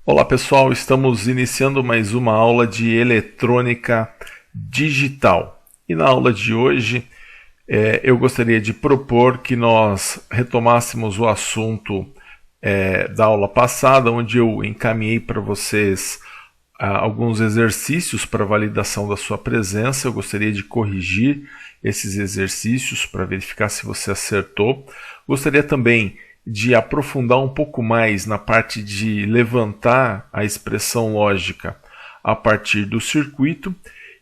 Olá pessoal, estamos iniciando mais uma aula de eletrônica digital. E na aula de hoje eu gostaria de propor que nós retomássemos o assunto da aula passada, onde eu encaminhei para vocês alguns exercícios para validação da sua presença. Eu gostaria de corrigir esses exercícios para verificar se você acertou. Gostaria também de aprofundar um pouco mais na parte de levantar a expressão lógica a partir do circuito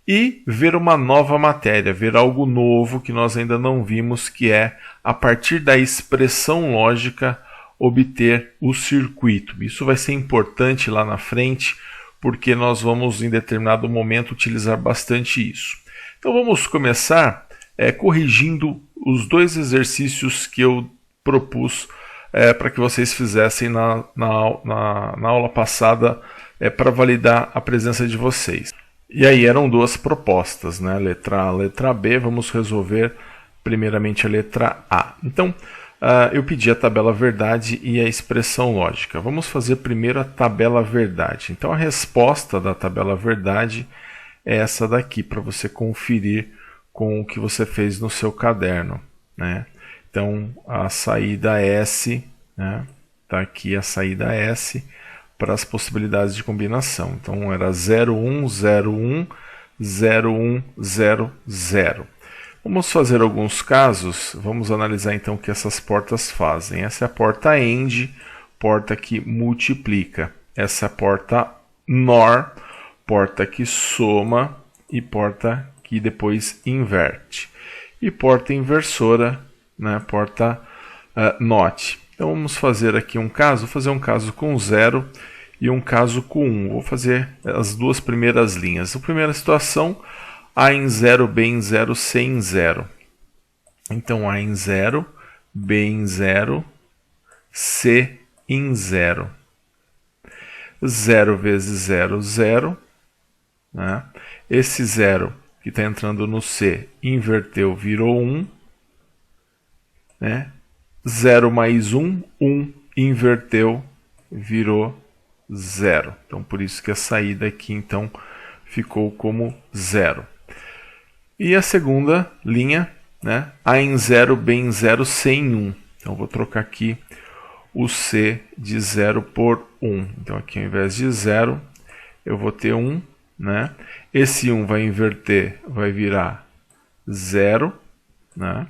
e ver uma nova matéria, ver algo novo que nós ainda não vimos, que é, a partir da expressão lógica, obter o circuito. Isso vai ser importante lá na frente, porque nós vamos, em determinado momento, utilizar bastante isso. Então vamos começar corrigindo os dois exercícios que eu propus para que vocês fizessem na aula passada para validar a presença de vocês. E aí eram duas propostas, né? Letra A, letra B. Vamos resolver primeiramente a letra A. Então, eu pedi a tabela verdade e a expressão lógica. Vamos fazer primeiro a tabela verdade. Então, a resposta da tabela verdade é essa daqui, para você conferir com o que você fez no seu caderno, né? Então, a saída S, né? Tá aqui a saída S para as possibilidades de combinação. Então, era 01, 01, 01, 00. Vamos fazer alguns casos. Vamos analisar então o que essas portas fazem. Essa é a porta AND, porta que multiplica. Essa é a porta NOR, porta que soma, e porta que depois inverte. E porta inversora, né? Porta NOT. Então vamos fazer aqui um caso. Vou fazer um caso com 0 e um caso com 1. Vou fazer as duas primeiras linhas. A primeira situação, A em 0, B em 0, C em 0. Então A em 0, B em 0, C em 0. 0 vezes 0, 0. Né? Esse 0 que está entrando no C inverteu, virou 1. Né? 0 mais 1, 1 inverteu, virou 0. Então, por isso que a saída aqui, então, ficou como 0. E a segunda linha, né? A em 0, B em 0, C em 1. Então, vou trocar aqui o C de 0 por 1. Então, aqui ao invés de 0, eu vou ter 1. Né? Esse 1 vai inverter, vai virar 0. Né?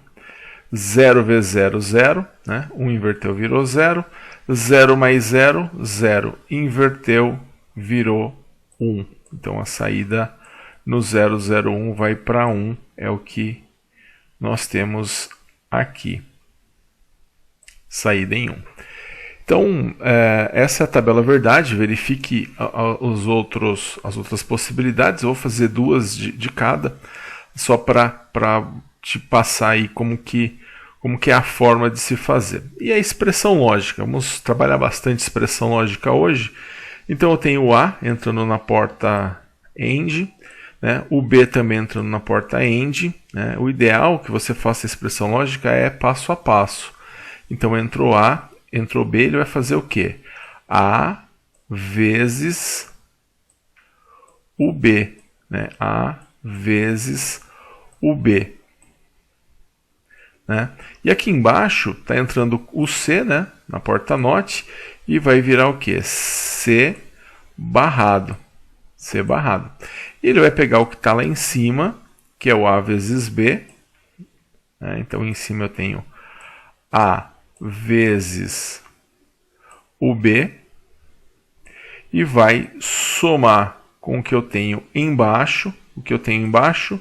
0 vezes 0, 0. Né? 1 inverteu, virou 0. 0 mais 0, 0. Inverteu, virou 1. Então a saída no 0, 0, 1 vai para 1. É o que nós temos aqui. Saída em 1. Então, essa é a tabela verdade. Verifique as outras possibilidades. Eu vou fazer duas de cada, só para te passar aí como que é a forma de se fazer. E a expressão lógica. Vamos trabalhar bastante expressão lógica hoje. Então, eu tenho o A entrando na porta AND, né? O B também entrando na porta AND. Né? O ideal que você faça a expressão lógica é passo a passo. Então, entrou A, entrou B, ele vai fazer o quê? A vezes o B. Né? A vezes o B. Né? E aqui embaixo está entrando o C, né? Na porta NOT, e vai virar o quê? C barrado. C barrado. E ele vai pegar o que está lá em cima, que é o A vezes B. Né? Então, em cima eu tenho A vezes o B, e vai somar com o que eu tenho embaixo. O que eu tenho embaixo,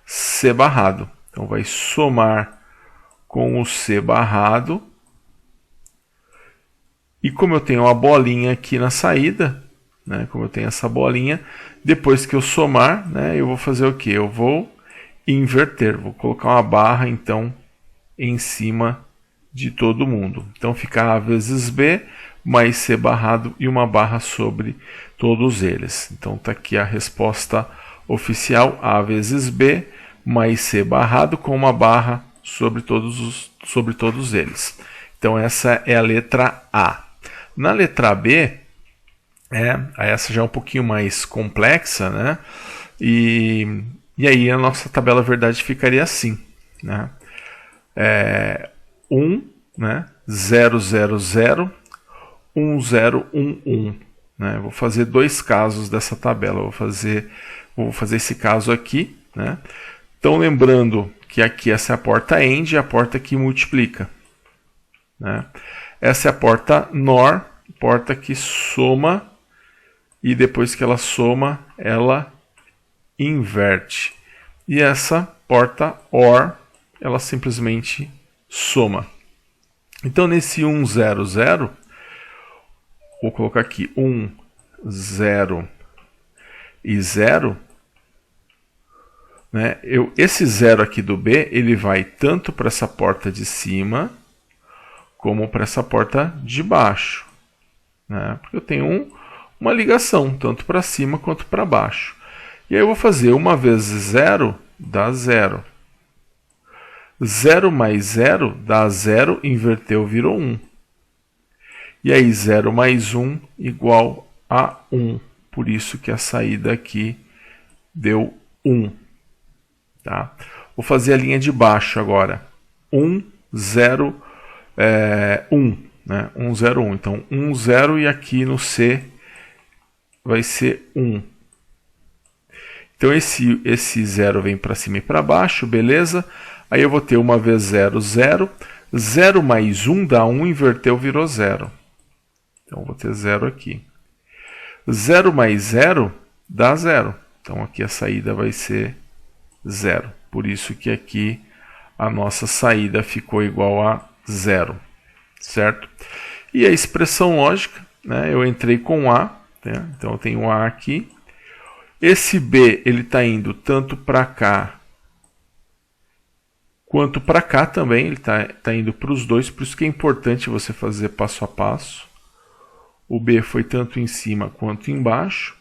C barrado. Então, vai somar com o C barrado. E como eu tenho uma bolinha aqui na saída, né, como eu tenho essa bolinha, depois que eu somar, né, eu vou fazer o quê? Eu vou inverter. Vou colocar uma barra, então, em cima de todo mundo. Então, fica A vezes B, mais C barrado e uma barra sobre todos eles. Então, está aqui a resposta oficial, A vezes B, mais C barrado, com uma barra sobre todos eles. Então essa é a letra A. Na letra B, Essa já é um pouquinho mais complexa, né? E aí a nossa tabela verdade ficaria assim, né? 1, né? 0, 0, 0, 1, 0, 1, 1. Né? Vou fazer dois casos dessa tabela. Vou fazer esse caso aqui, né? Então, lembrando que aqui essa é a porta AND, a porta que multiplica, né? Essa é a porta NOR, porta que soma, e depois que ela soma, ela inverte. E essa porta OR, ela simplesmente soma. Então, nesse 1, 0, 0, vou colocar aqui 1, 0 e 0. Né? Esse 0 aqui do B, ele vai tanto para essa porta de cima, como para essa porta de baixo. Né? Porque eu tenho uma ligação, tanto para cima quanto para baixo. E aí eu vou fazer 1 vezes 0 dá 0. 0 mais 0 dá 0, inverteu, virou 1. E aí 0 mais 1 igual a 1. Por isso que a saída aqui deu 1. Tá? Vou fazer a linha de baixo agora. 1, 0, 1. Né? 1, 0, 1. Então 1, 0 e aqui no C vai ser 1. Então esse 0 vem para cima e para baixo, beleza? Aí eu vou ter 1 vezes 0, 0. 0 mais 1 dá 1, inverteu, virou 0. Então eu vou ter 0 aqui. 0 mais 0 dá 0. Então aqui a saída vai ser 0. Por isso que aqui a nossa saída ficou igual a 0. Certo? E a expressão lógica, né? Eu entrei com A. Né? Então eu tenho A aqui. Esse B ele está indo tanto para cá quanto para cá também. Ele tá indo para os dois. Por isso que é importante você fazer passo a passo. O B foi tanto em cima quanto embaixo.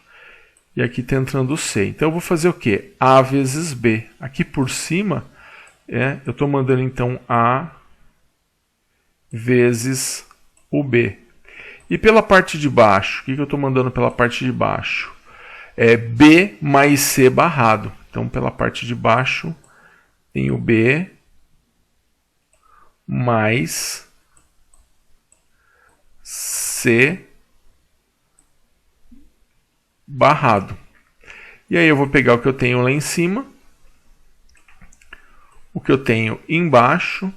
E aqui está entrando o C. Então eu vou fazer o quê? A vezes B. Aqui por cima, eu estou mandando então A vezes o B. E pela parte de baixo, o que eu estou mandando pela parte de baixo? É B mais C barrado. Então pela parte de baixo tem o B mais C barrado. E aí eu vou pegar o que eu tenho lá em cima, o que eu tenho embaixo,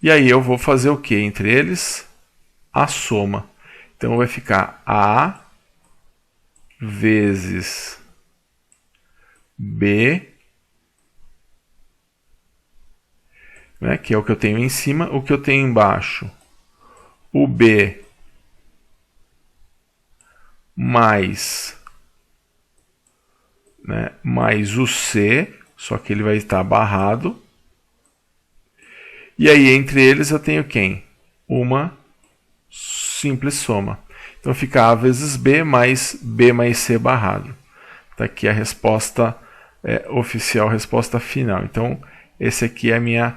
e aí eu vou fazer o que entre eles? A soma. Então vai ficar A vezes B, né, que é o que eu tenho em cima, o que eu tenho embaixo, o B mais, né, mais o C, só que ele vai estar barrado. E aí entre eles eu tenho quem? Uma simples soma. Então fica A vezes B mais C barrado. Está aqui a resposta oficial, a resposta final. Então esse aqui é a minha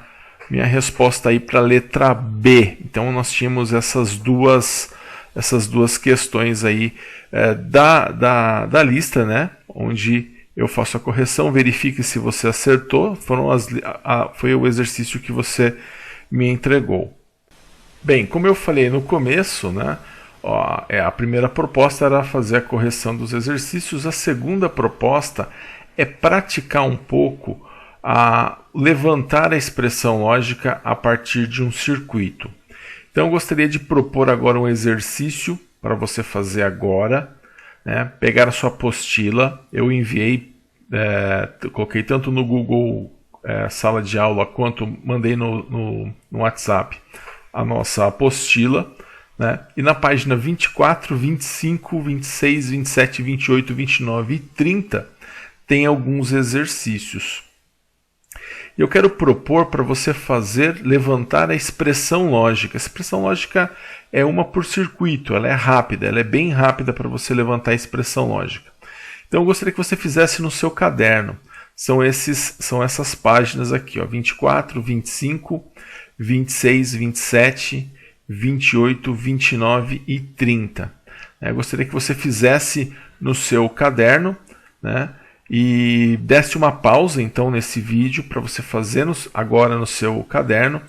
resposta aí para a letra B. Então nós tínhamos essas duas questões aí da lista, né? Onde eu faço a correção, verifique se você acertou. Foi o exercício que você me entregou. Bem, como eu falei no começo, né? A primeira proposta era fazer a correção dos exercícios. A segunda proposta é praticar um pouco a levantar a expressão lógica a partir de um circuito. Então eu gostaria de propor agora um exercício para você fazer agora, né? Pegar a sua apostila, eu enviei, coloquei tanto no Google Sala de Aula quanto mandei no WhatsApp a nossa apostila, né? E na página 24, 25, 26, 27, 28, 29 e 30 tem alguns exercícios. Eu quero propor para você levantar a expressão lógica. A expressão lógica é uma por circuito, ela é rápida, ela é bem rápida para você levantar a expressão lógica. Então eu gostaria que você fizesse no seu caderno. São essas páginas aqui, ó, 24, 25, 26, 27 28, 29 e 30. Eu gostaria que você fizesse no seu caderno, né? E desse uma pausa então nesse vídeo para você fazer agora no seu caderno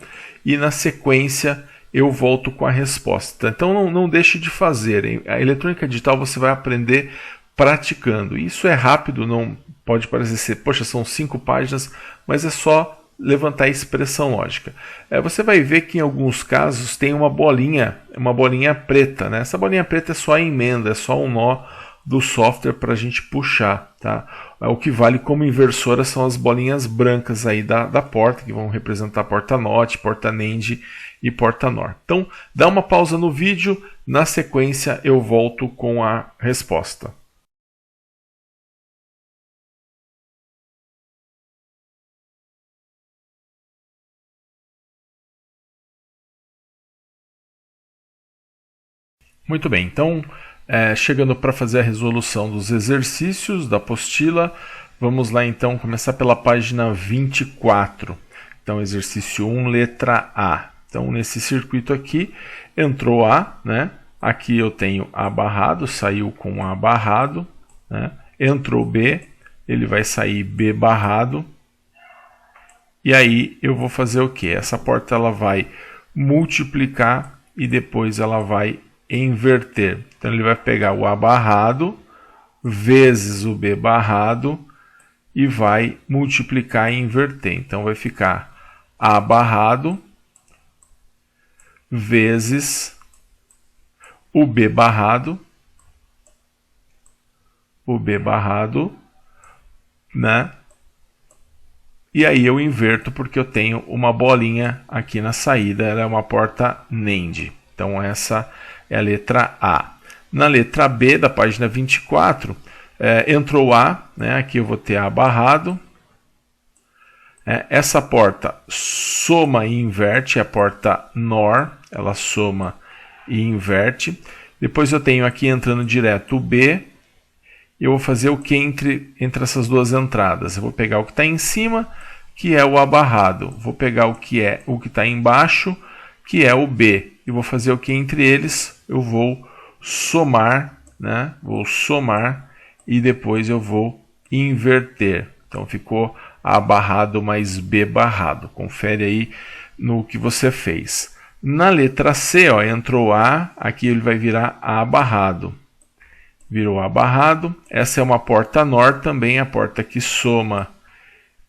e na sequência eu volto com a resposta. Então não deixe de fazer, hein? A eletrônica digital você vai aprender praticando. Isso é rápido, não pode parecer, poxa, são 5 páginas, mas é só levantar a expressão lógica. Você vai ver que em alguns casos tem uma bolinha preta, né? Essa bolinha preta é só a emenda, é só um nó do software para a gente puxar, tá? O que vale como inversora são as bolinhas brancas aí da porta, que vão representar porta NOT, porta NAND e porta NOR. Então, dá uma pausa no vídeo, na sequência eu volto com a resposta. Muito bem, então chegando para fazer a resolução dos exercícios da apostila, vamos lá então começar pela página 24. Então, exercício 1, letra A. Então, nesse circuito aqui, entrou A, né? Aqui eu tenho A barrado, saiu com A barrado, né? Entrou B, ele vai sair B barrado. E aí eu vou fazer o quê? Essa porta ela vai multiplicar e depois ela vai inverter. Então ele vai pegar o A barrado vezes o B barrado e vai multiplicar e inverter. Então vai ficar A barrado vezes o B barrado, né? E aí eu inverto porque eu tenho uma bolinha aqui na saída, ela é uma porta NAND. Então essa é a letra A. Na letra B da página 24, entrou A, né? Aqui eu vou ter A barrado. Essa porta soma e inverte, é a porta NOR, ela soma e inverte. Depois eu tenho aqui entrando direto o B. Eu vou fazer o que entre essas duas entradas? Eu vou pegar o que está em cima, que é o A barrado. Vou pegar o que está embaixo, que é o B. E vou fazer o que entre eles? Eu vou somar, né? Vou somar e depois eu vou inverter. Então ficou A barrado mais B barrado. Confere aí no que você fez. Na letra C, ó, entrou A, aqui ele vai virar A barrado. Virou A barrado. Essa é uma porta NOR também, a porta que soma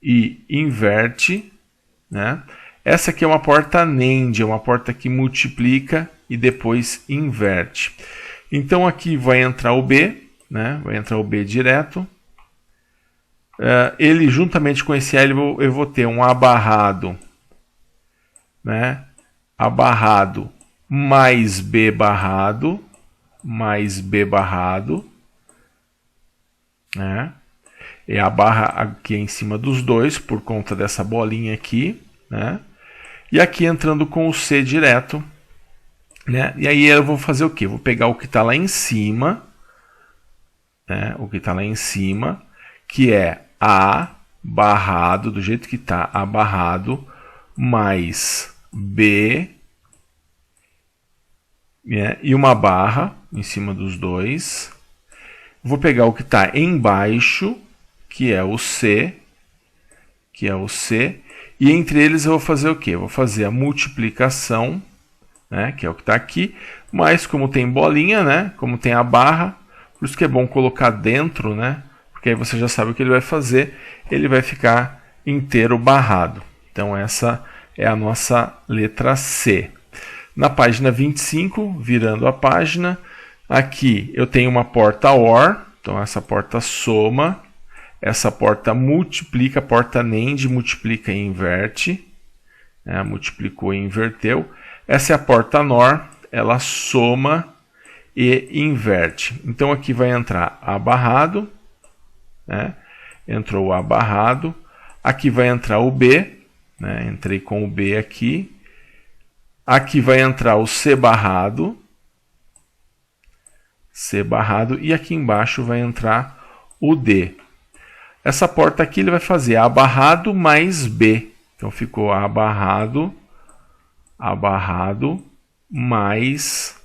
e inverte, né? Essa aqui é uma porta NAND, é uma porta que multiplica e depois inverte. Então aqui vai entrar o B, né? Vai entrar o B direto. Ele juntamente com esse L eu vou ter um A barrado, né? A barrado mais B barrado, né? E a barra aqui em cima dos dois, por conta dessa bolinha aqui, né? E aqui entrando com o C direto, né? E aí eu vou fazer o quê? Vou pegar o que está lá em cima, né? O que está lá em cima, que é A barrado, do jeito que está, A barrado, mais B, né? E uma barra em cima dos dois. Vou pegar o que está embaixo, que é o C, e entre eles eu vou fazer o quê? Eu vou fazer a multiplicação, né, que é o que está aqui, mas como tem bolinha, né, como tem a barra, por isso que é bom colocar dentro, né, porque aí você já sabe o que ele vai fazer, ele vai ficar inteiro barrado. Então essa é a nossa letra C. Na página 25, virando a página, aqui eu tenho uma porta OR, então essa porta soma, essa porta multiplica, a porta NAND multiplica e inverte, né? Multiplicou e inverteu. Essa é a porta NOR, ela soma e inverte. Então aqui vai entrar A barrado, né? Entrou o A barrado, aqui vai entrar o B, né? Entrei com o B aqui. Aqui vai entrar o C barrado, e aqui embaixo vai entrar o D. Essa porta aqui ele vai fazer A barrado mais B. Então ficou A barrado mais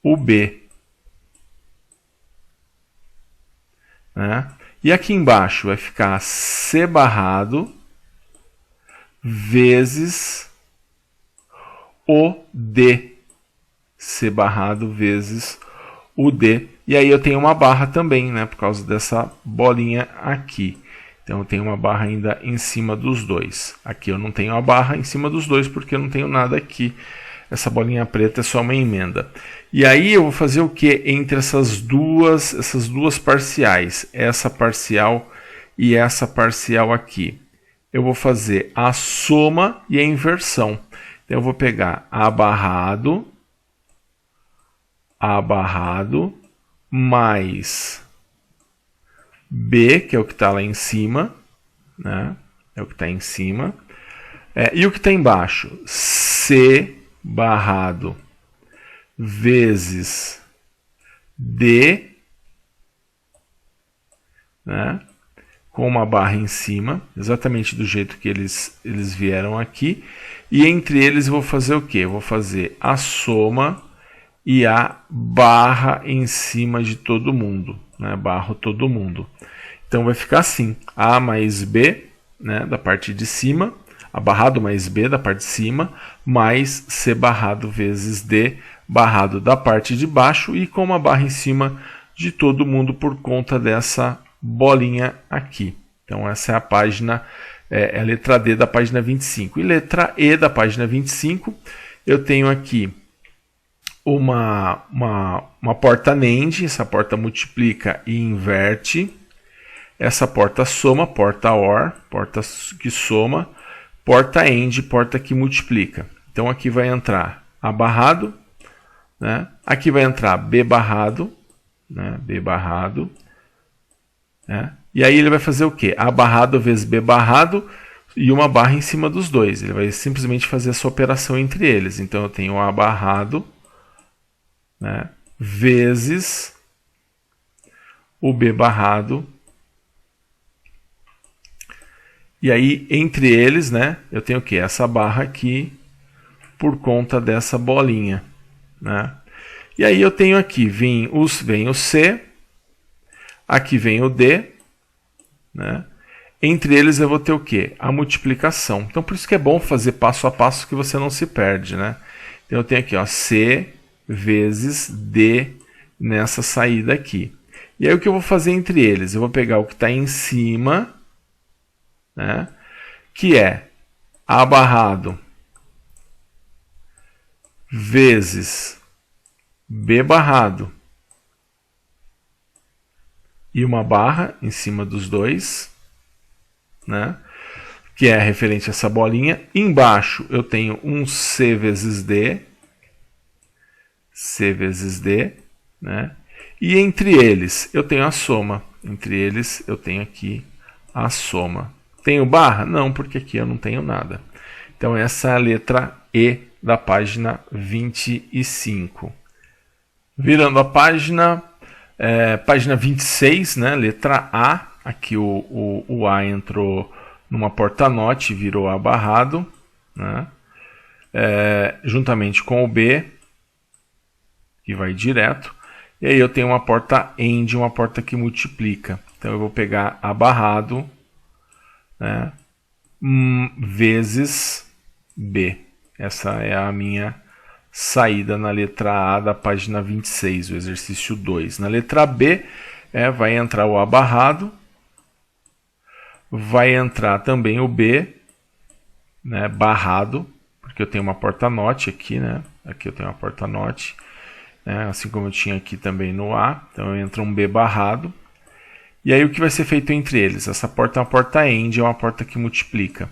o B. Né? E aqui embaixo vai ficar C barrado vezes o D. C barrado vezes o D. E aí eu tenho uma barra também, né, por causa dessa bolinha aqui. Então eu tenho uma barra ainda em cima dos dois. Aqui eu não tenho a barra em cima dos dois porque eu não tenho nada aqui. Essa bolinha preta é só uma emenda. E aí eu vou fazer o que entre essas duas parciais? Essa parcial e essa parcial aqui. Eu vou fazer a soma e a inversão. Então eu vou pegar A barrado mais B, que é o que está lá em cima, né? É o que está em cima. E o que está embaixo? C barrado vezes D, né? Com uma barra em cima, exatamente do jeito que eles vieram aqui. E entre eles eu vou fazer o quê? Eu vou fazer a soma e a barra em cima de todo mundo, né? Barro todo mundo. Então vai ficar assim, A mais B, né, da parte de cima, A barrado mais B da parte de cima, mais C barrado vezes D barrado da parte de baixo e com uma barra em cima de todo mundo por conta dessa bolinha aqui. Então essa é a página, é a letra D da página 25. E letra E da página 25, eu tenho aqui uma porta NAND, essa porta multiplica e inverte. Essa porta soma, porta OR, porta que soma, porta AND, porta que multiplica. Então aqui vai entrar A barrado, né? Aqui vai entrar B barrado, né? B barrado, né? E aí ele vai fazer o quê? A barrado vezes B barrado e uma barra em cima dos dois. Ele vai simplesmente fazer essa operação entre eles. Então eu tenho A barrado, né, vezes o B barrado. E aí, entre eles, né, eu tenho o quê? Essa barra aqui por conta dessa bolinha. Né? E aí eu tenho aqui, vem o C, aqui vem o D. Né? Entre eles eu vou ter o quê? A multiplicação. Então por isso que é bom fazer passo a passo que você não se perde. Né? Então eu tenho aqui ó, C vezes D nessa saída aqui. E aí o que eu vou fazer entre eles? Eu vou pegar o que está em cima, né, que é A barrado vezes B barrado e uma barra em cima dos dois, né, que é referente a essa bolinha. Embaixo eu tenho um C vezes D, né, e entre eles eu tenho a soma. Entre eles eu tenho aqui a soma. Tenho barra? Não, porque aqui eu não tenho nada. Então essa é a letra E da página 25. Virando a página, página 26, né, letra A. Aqui o A entrou numa porta-note, virou A barrado, né, juntamente com o B, que vai direto. E aí eu tenho uma porta AND, uma porta que multiplica. Então eu vou pegar A barrado, né, vezes B. Essa é a minha saída na letra A da página 26, o exercício 2. Na letra B, vai entrar o A barrado, vai entrar também o B, né, barrado, porque eu tenho uma porta-note aqui, né? Aqui eu tenho uma porta-note, né, assim como eu tinha aqui também no A. Então entra um B barrado. E aí o que vai ser feito entre eles? Essa porta é uma porta AND, é uma porta que multiplica.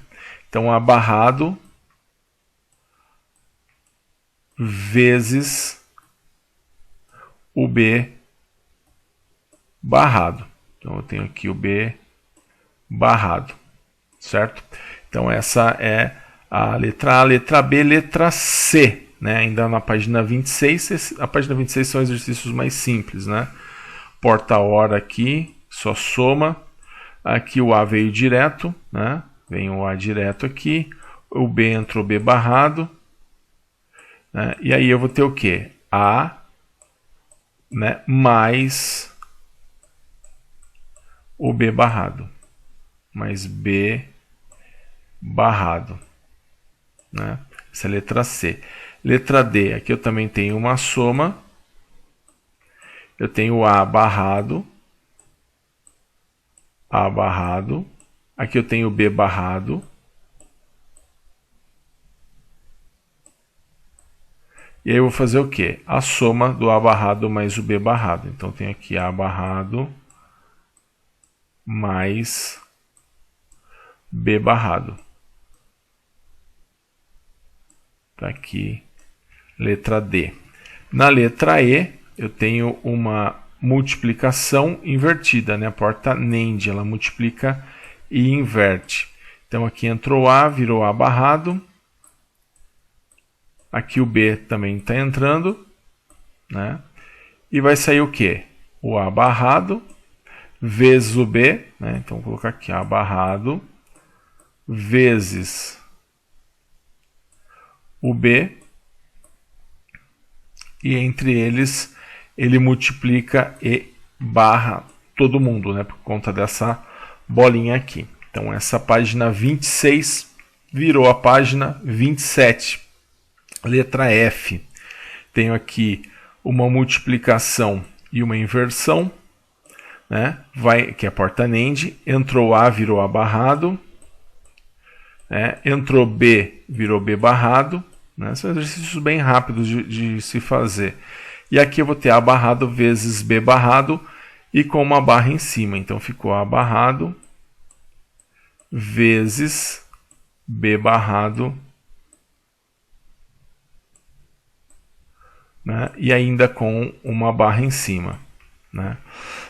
Então A barrado vezes o B barrado. Então eu tenho aqui o B barrado, certo? Então essa é a letra A, letra B, letra C, né? Ainda na página 26, a página 26 são exercícios mais simples, né? Porta OR aqui, só soma. Aqui o A veio direto, né? Vem o A direto aqui. O B entrou B barrado, né? E aí eu vou ter o quê? A, né, mais o B barrado. Mais B barrado, né? Essa é a letra C. Letra D, aqui eu também tenho uma soma. Eu tenho A barrado. A barrado. Aqui eu tenho B barrado. E aí eu vou fazer o quê? A soma do A barrado mais o B barrado. Então tem aqui A barrado mais B barrado. Tá aqui, letra D. Na letra E, eu tenho uma multiplicação invertida, né? A porta NAND, ela multiplica e inverte. Então aqui entrou A, virou A barrado. Aqui o B também está entrando, né? E vai sair o quê? O A barrado vezes o B, né? Então vou colocar aqui A barrado vezes o B, e entre eles ele multiplica e barra todo mundo, né? Por conta dessa bolinha aqui. Então essa página 26 virou a página 27. Letra F. Tenho aqui uma multiplicação e uma inversão, né? Que é a porta NAND. Entrou A, virou A barrado. Né? Entrou B, virou B barrado. Né? São exercícios bem rápidos de se fazer. E aqui eu vou ter A barrado vezes B barrado e com uma barra em cima. Então ficou A barrado vezes B barrado, né? E ainda com uma barra em cima, né?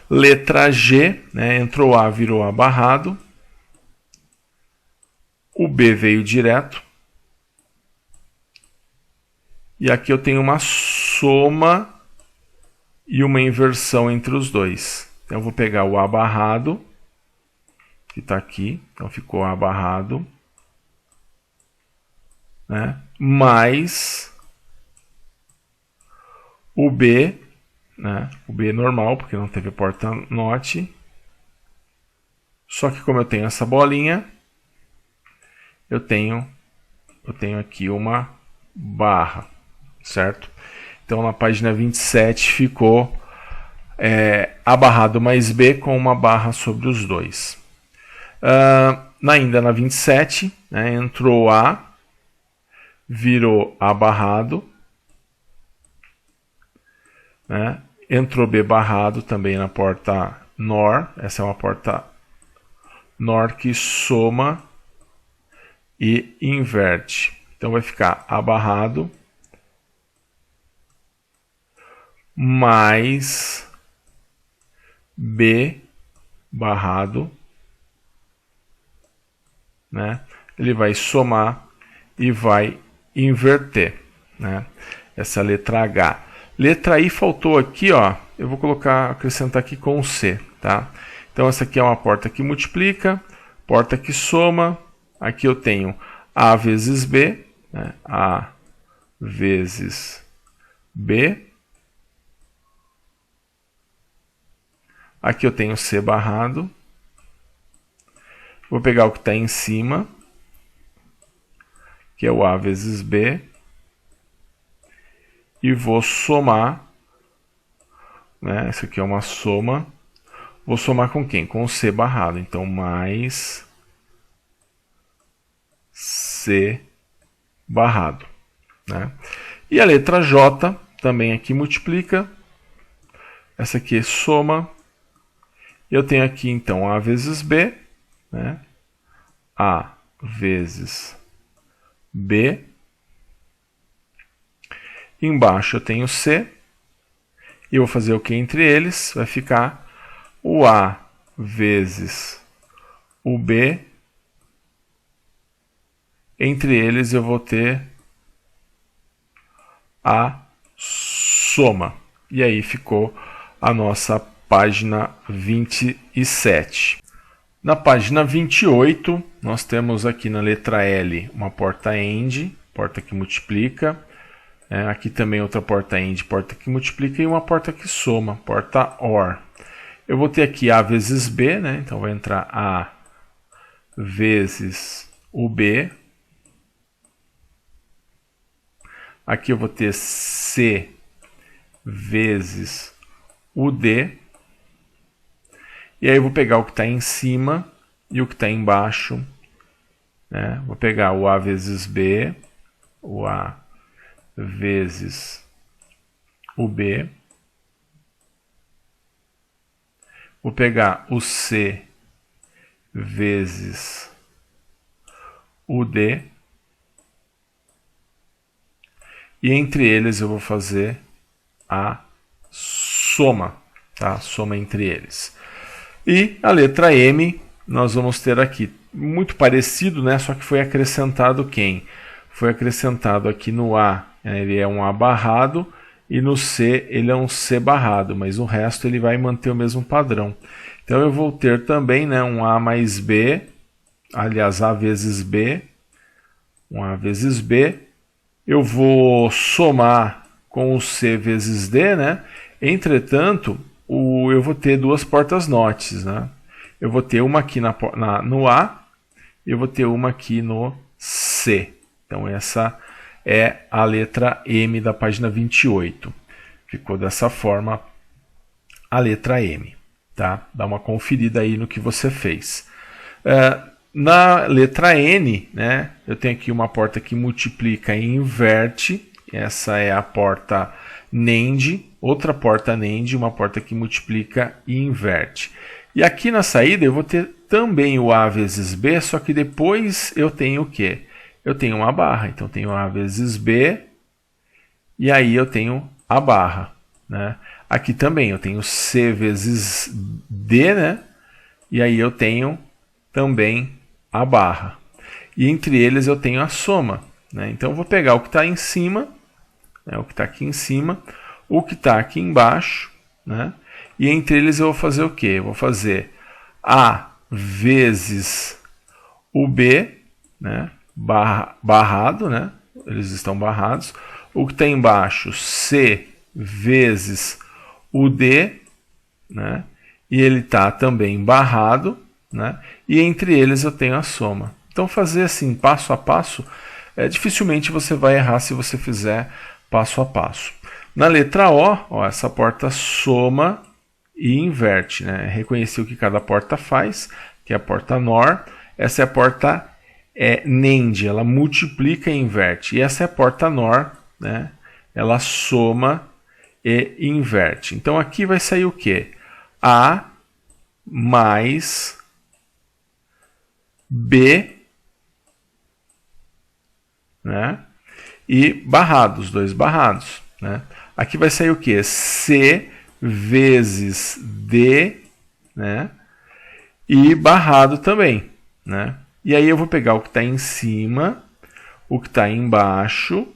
Letra G, né? Entrou A, virou A barrado. O B veio direto. E aqui eu tenho uma soma e uma inversão entre os dois. Então eu vou pegar o A barrado, que está aqui. Então ficou A barrado, né? Mais o B, né? O B normal, porque não teve porta NOT. Só que como eu tenho essa bolinha, eu tenho aqui uma barra, certo? Então na página 27 ficou A barrado mais B com uma barra sobre os dois. Ainda na 27, né, entrou A, virou A barrado, né? Entrou B barrado também na porta NOR. Essa é uma porta NOR que soma e inverte. Então vai ficar A barrado mais B barrado, né? Ele vai somar e vai inverter, né? Essa letra H. Letra I faltou aqui, ó. Eu vou acrescentar aqui com o C, tá? Então essa aqui é uma porta que multiplica, porta que soma. Aqui eu tenho A vezes B, né? A vezes B. Aqui eu tenho C barrado. Vou pegar o que está em cima, que é o A vezes B, e vou somar, né? Isso aqui é uma soma. Vou somar com quem? Com o C barrado. Então, mais C barrado, né? E a letra J também aqui multiplica. Essa aqui é soma. Eu tenho aqui, então, A vezes B, né? A vezes B. Embaixo eu tenho C. E eu vou fazer o que entre eles? Vai ficar o A vezes o B. Entre eles eu vou ter a soma. E aí ficou a nossa página 27. Na página 28, nós temos aqui na letra L uma porta AND, porta que multiplica. Aqui também outra porta AND, porta que multiplica, e uma porta que soma, porta OR. Eu vou ter aqui A vezes B, né? Então vai entrar A vezes o B. Aqui eu vou ter C vezes o D. E aí eu vou pegar o que está em cima e o que está embaixo. Né? Vou pegar o A vezes B, o A vezes o B. Vou pegar o C vezes o D. E entre eles eu vou fazer a soma, tá? Soma entre eles. E a letra M nós vamos ter aqui muito parecido, né? Só que foi acrescentado quem? Foi acrescentado aqui no A, né? Ele é um A barrado, e no C ele é um C barrado, mas o resto ele vai manter o mesmo padrão. Então eu vou ter também, né, um A mais B, aliás, A vezes B, um A vezes B. Eu vou somar com o C vezes D, né? Entretanto, eu vou ter duas portas NOTs, né? Eu vou ter uma aqui no A e eu vou ter uma aqui no C. Então essa é a letra M da página 28. Ficou dessa forma a letra M. Tá? Dá uma conferida aí no que você fez. Na letra N, né, eu tenho aqui uma porta que multiplica e inverte. Essa é a porta NAND. Outra porta NAND, uma porta que multiplica e inverte. E aqui na saída eu vou ter também o A vezes B, só que depois eu tenho o quê? Eu tenho uma barra. Então eu tenho A vezes B e aí eu tenho a barra. Né? Aqui também eu tenho C vezes D, né? E aí eu tenho também a barra. E entre eles eu tenho a soma. Né? Então eu vou pegar o que está em cima, né? O que está aqui em cima, o que está aqui embaixo, né? E entre eles eu vou fazer o quê? Eu vou fazer A vezes o B, né? Barrado, né? Eles estão barrados. O que está embaixo, C vezes o D, né? E ele está também barrado, né? E entre eles eu tenho a soma. Então fazer assim passo a passo, dificilmente você vai errar se você fizer passo a passo. Na letra O, essa porta soma e inverte, né? Reconhecer o que cada porta faz, que é a porta NOR. Essa é a porta NAND, ela multiplica e inverte. E essa é a porta NOR, né? Ela soma e inverte. Então aqui vai sair o quê? A mais B, né? E barrados, dois barrados, né? Aqui vai sair o quê? C vezes D, né? E barrado também, né? E aí eu vou pegar o que está em cima, o que está embaixo,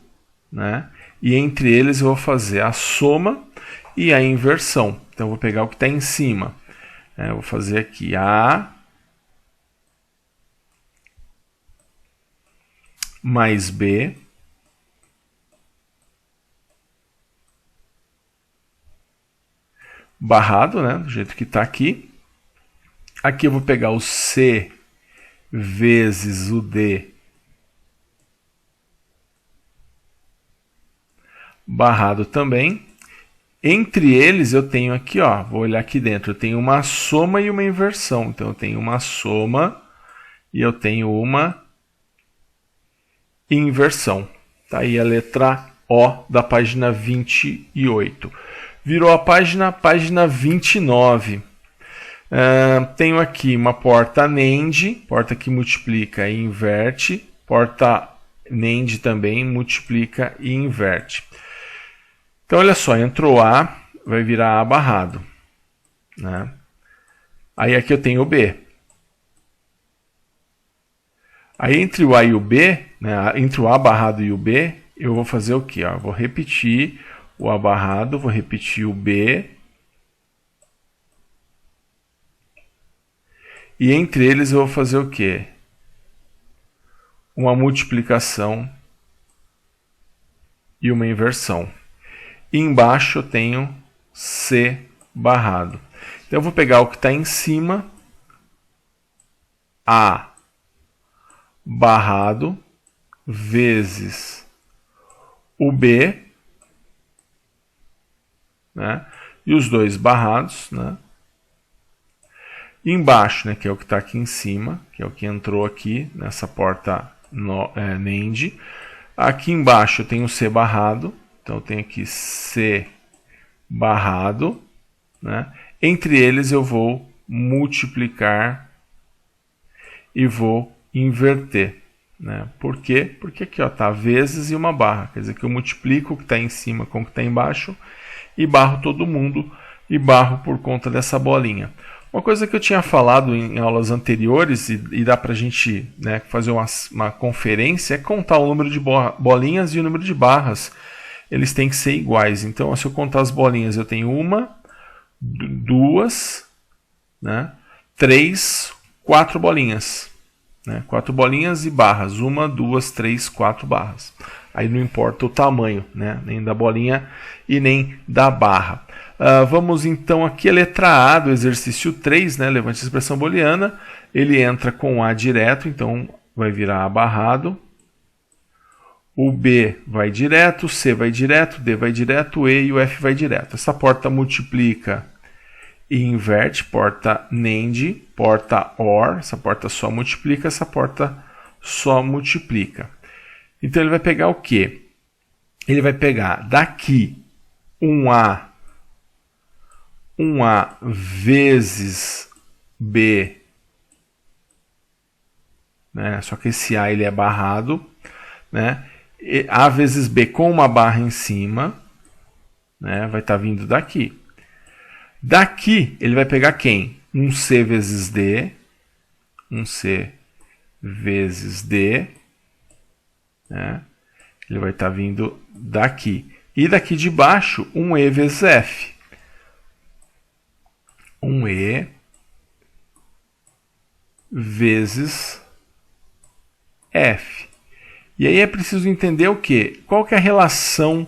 né? E entre eles eu vou fazer a soma e a inversão. Então eu vou pegar o que está em cima. Eu vou fazer aqui A mais B barrado, né? Do jeito que está aqui. Aqui eu vou pegar o C vezes o D barrado também. Entre eles eu tenho aqui, ó, vou olhar aqui dentro, eu tenho uma soma e uma inversão. Então eu tenho uma soma e eu tenho uma inversão. Tá aí a letra O da página 28. Virou a página 29. Tenho aqui uma porta NAND, porta que multiplica e inverte. Porta NAND também multiplica e inverte. Então, olha só, entrou A, vai virar A barrado. Né? Aí aqui eu tenho o B. Aí entre o A e o B, né, entre o A barrado e o B, eu vou fazer o quê? Ó? Vou repetir o A barrado, vou repetir o B. E entre eles eu vou fazer o quê? Uma multiplicação e uma inversão. E embaixo eu tenho C barrado. Então eu vou pegar o que está em cima, A barrado, vezes o B, né? E os dois barrados, né? E embaixo, né, que é o que está aqui em cima, que é o que entrou aqui nessa porta NAND. Aqui embaixo eu tenho C barrado, então eu tenho aqui C barrado, né? Entre eles eu vou multiplicar e vou inverter, né? Por quê? Porque aqui está vezes e uma barra, quer dizer que eu multiplico o que está em cima com o que está embaixo e barro todo mundo e barro por conta dessa bolinha. Uma coisa que eu tinha falado em aulas anteriores e dá para a gente, né, fazer uma conferência é contar o número de bolinhas e o número de barras. Eles têm que ser iguais. Então, se eu contar as bolinhas, eu tenho uma, duas, né, três, quatro bolinhas. Né, 4 bolinhas e barras. 1, 2, 3, 4 barras. Aí não importa o tamanho, né, nem da bolinha e nem da barra. Vamos então aqui a letra A do exercício 3, né? Levante a expressão booleana. Ele entra com A direto, então vai virar A barrado. O B vai direto, o C vai direto, o D vai direto, o E e o F vai direto. Essa porta multiplica e inverte, porta NAND, porta OR. Essa porta só multiplica, essa porta só multiplica. Então ele vai pegar o quê? Ele vai pegar daqui um A vezes B, né? Só que esse A ele é barrado, né? E A vezes B com uma barra em cima, né? Vai estar vindo daqui. Daqui ele vai pegar quem? Um C vezes D, um C vezes D, né? Ele vai estar vindo daqui. E daqui de baixo, um E vezes F. Um E vezes F. E aí é preciso entender o quê? Qual que é a relação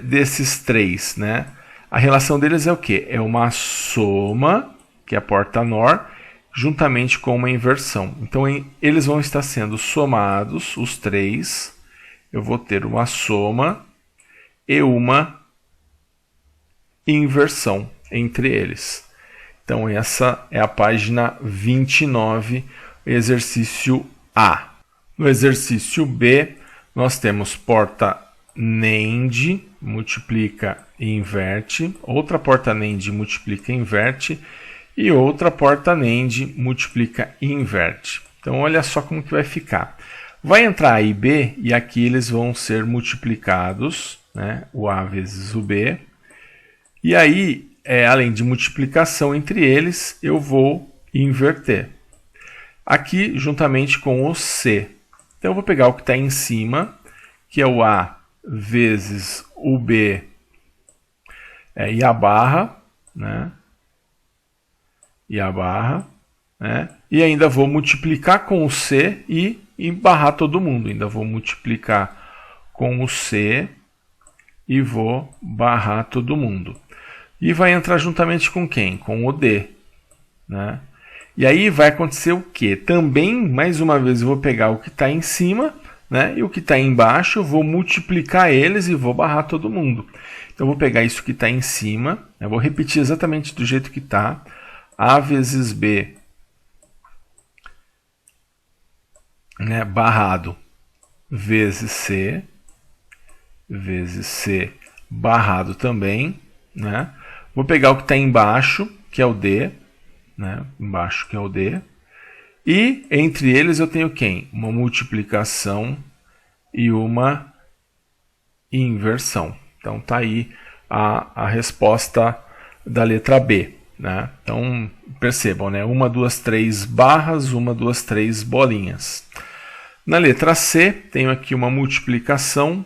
desses três, né? A relação deles é o quê? É uma soma, que é a porta NOR, juntamente com uma inversão. Então eles vão estar sendo somados, os três. Eu vou ter uma soma e uma inversão entre eles. Então essa é a página 29, exercício A. No exercício B, nós temos porta NAND, multiplica e inverte. Outra porta NAND multiplica e inverte. E outra porta NAND multiplica e inverte. Então olha só como que vai ficar. Vai entrar A e B e aqui eles vão ser multiplicados, né? O A vezes o B. E aí, além de multiplicação entre eles, eu vou inverter. Aqui, juntamente com o C. Então, eu vou pegar o que está em cima, que é o A vezes o B e a barra, né? E a barra, né? E ainda vou multiplicar com o C e barrar todo mundo. Ainda vou multiplicar com o C e vou barrar todo mundo. E vai entrar juntamente com quem? Com o D, né? E aí vai acontecer o quê? Também, mais uma vez, eu vou pegar o que está em cima, né? E o que está embaixo, eu vou multiplicar eles e vou barrar todo mundo. Então, eu vou pegar isso que está em cima, eu vou repetir exatamente do jeito que está. A vezes B, né? Barrado, vezes C barrado também, né? Vou pegar o que está embaixo, que é o D, né? Embaixo que é o D. E entre eles eu tenho quem? Uma multiplicação e uma inversão. Então tá aí a resposta da letra B, né? Então percebam, né? 1, 2, 3 barras, 1, 2, 3 bolinhas. Na letra C, tenho aqui uma multiplicação,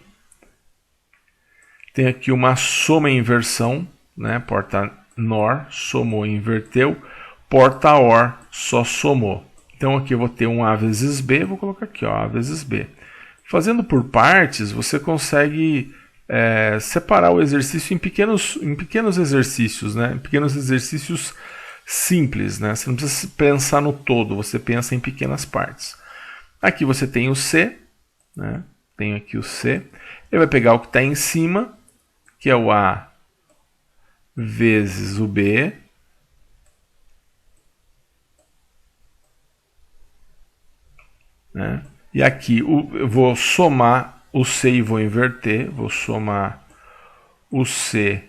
tenho aqui uma soma e inversão, né? Porta NOR, somou e inverteu. Porta OR, só somou. Então aqui eu vou ter um A vezes B, vou colocar aqui, ó, A vezes B. Fazendo por partes, você consegue separar o exercício em pequenos exercícios, né? Em pequenos exercícios simples, né? Você não precisa pensar no todo, você pensa em pequenas partes. Aqui você tem o C, né? Tenho aqui o C. Ele vai pegar o que está em cima, que é o A vezes o B. Né? E aqui eu vou somar o C e vou inverter. Vou somar o C.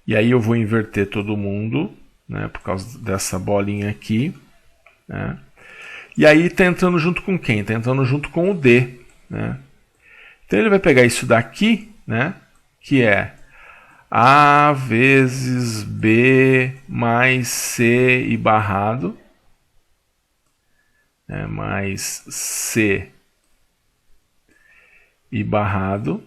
E aí eu vou inverter todo mundo, né? Por causa dessa bolinha aqui. Né? E aí está entrando junto com quem? Está entrando junto com o D. Né? Então ele vai pegar isso daqui, né? Que é A vezes B mais C e barrado. Mais C e barrado,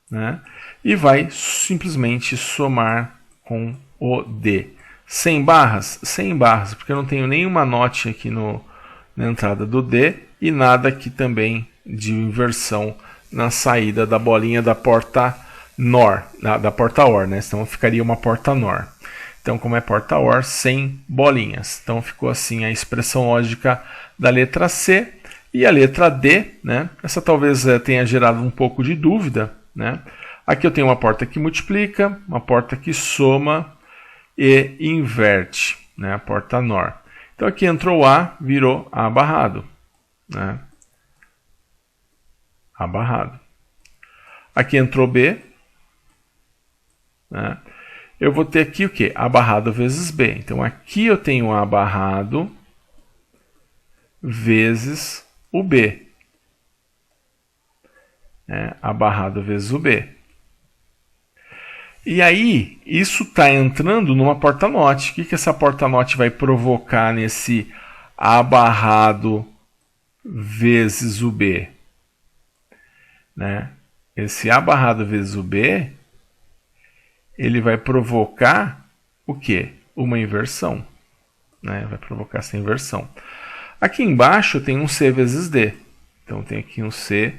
né? E vai simplesmente somar com o D. Sem barras? Sem barras, porque eu não tenho nenhuma note aqui na entrada do D e nada aqui também de inversão na saída da bolinha da porta NOR, da porta OR, né? Então ficaria uma porta NOR. Então, como é porta OR, sem bolinhas. Então, ficou assim a expressão lógica da letra C. E a letra D, né? Essa talvez tenha gerado um pouco de dúvida. Né? Aqui eu tenho uma porta que multiplica, uma porta que soma e inverte, né? A porta NOR. Então, aqui entrou A, virou A barrado. Né? A barrado. Aqui entrou B. Né? Eu vou ter aqui o quê? A barrado vezes B. Então, aqui eu tenho A barrado vezes o B. A barrado vezes o B. E aí, isso está entrando numa porta-note. O que essa porta-note vai provocar nesse A barrado vezes o B? Né? Esse A barrado vezes o B, ele vai provocar o quê? Uma inversão. Né? Vai provocar essa inversão. Aqui embaixo eu tenho um C vezes D. Então eu tenho aqui um C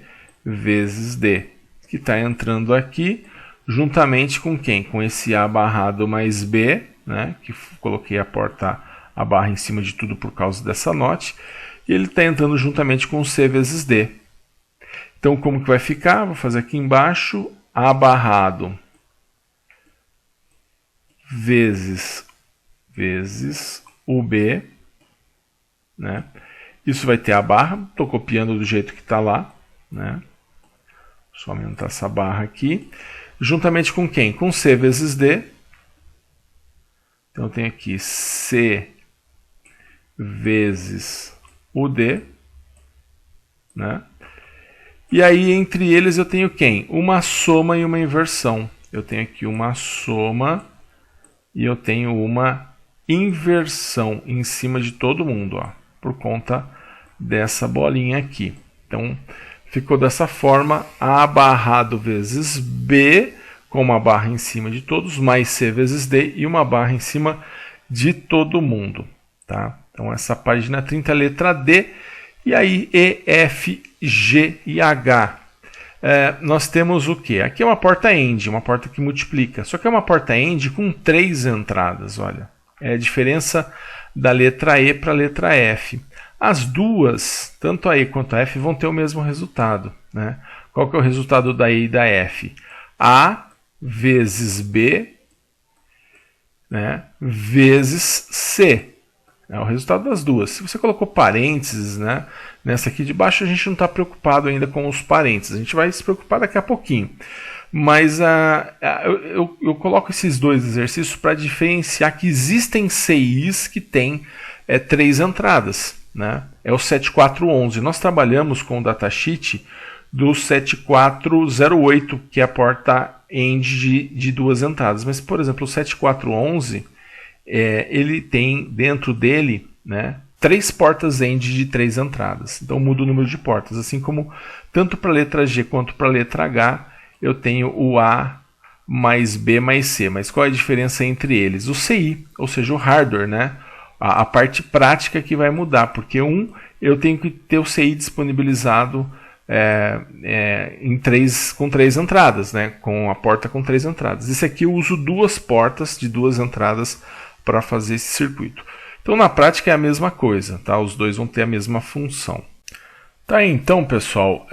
vezes D, que está entrando aqui juntamente com quem? Com esse A barrado mais B, né? Que coloquei a barra em cima de tudo por causa dessa note. E ele está entrando juntamente com o C vezes D. Então como que vai ficar? Vou fazer aqui embaixo A barrado vezes o B, né? Isso vai ter a barra, estou copiando do jeito que está lá, né? Só aumentar essa barra aqui, juntamente com quem? Com C vezes D. Então eu tenho aqui C vezes o D, né? E aí entre eles eu tenho quem? Uma soma e uma inversão. Eu tenho aqui uma soma e eu tenho uma inversão em cima de todo mundo, ó, por conta dessa bolinha aqui. Então, ficou dessa forma, A barrado vezes B, com uma barra em cima de todos, mais C vezes D e uma barra em cima de todo mundo. Tá? Então, essa página 30 é a letra D, e aí E, F, G e H. Nós temos o que? Aqui é uma porta AND, uma porta que multiplica. Só que é uma porta AND com 3 entradas, olha. É a diferença da letra E para a letra F. As duas, tanto a E quanto a F, vão ter o mesmo resultado. Né? Qual que é o resultado da E e da F? A vezes B, né, vezes C. É o resultado das duas. Se você colocou parênteses, né, nessa aqui de baixo, a gente não está preocupado ainda com os parênteses. A gente vai se preocupar daqui a pouquinho. Mas eu coloco esses dois exercícios para diferenciar que existem CIs que têm 3 entradas. Né? É o 7411. Nós trabalhamos com o datasheet do 7408, que é a porta AND de 2 entradas. Mas, por exemplo, o 7411, ele tem dentro dele, né, 3 portas AND de 3 entradas. Então muda o número de portas. Assim como tanto para a letra G quanto para a letra H, eu tenho o A mais B mais C. Mas qual é a diferença entre eles? O CI, ou seja, o hardware, né? a parte prática que vai mudar, porque eu tenho que ter o CI disponibilizado com 3 entradas, né? Com a porta com 3 entradas. Esse aqui eu uso 2 portas de 2 entradas para fazer esse circuito. Então na prática é a mesma coisa, tá? Os dois vão ter a mesma função. Tá aí, então, pessoal,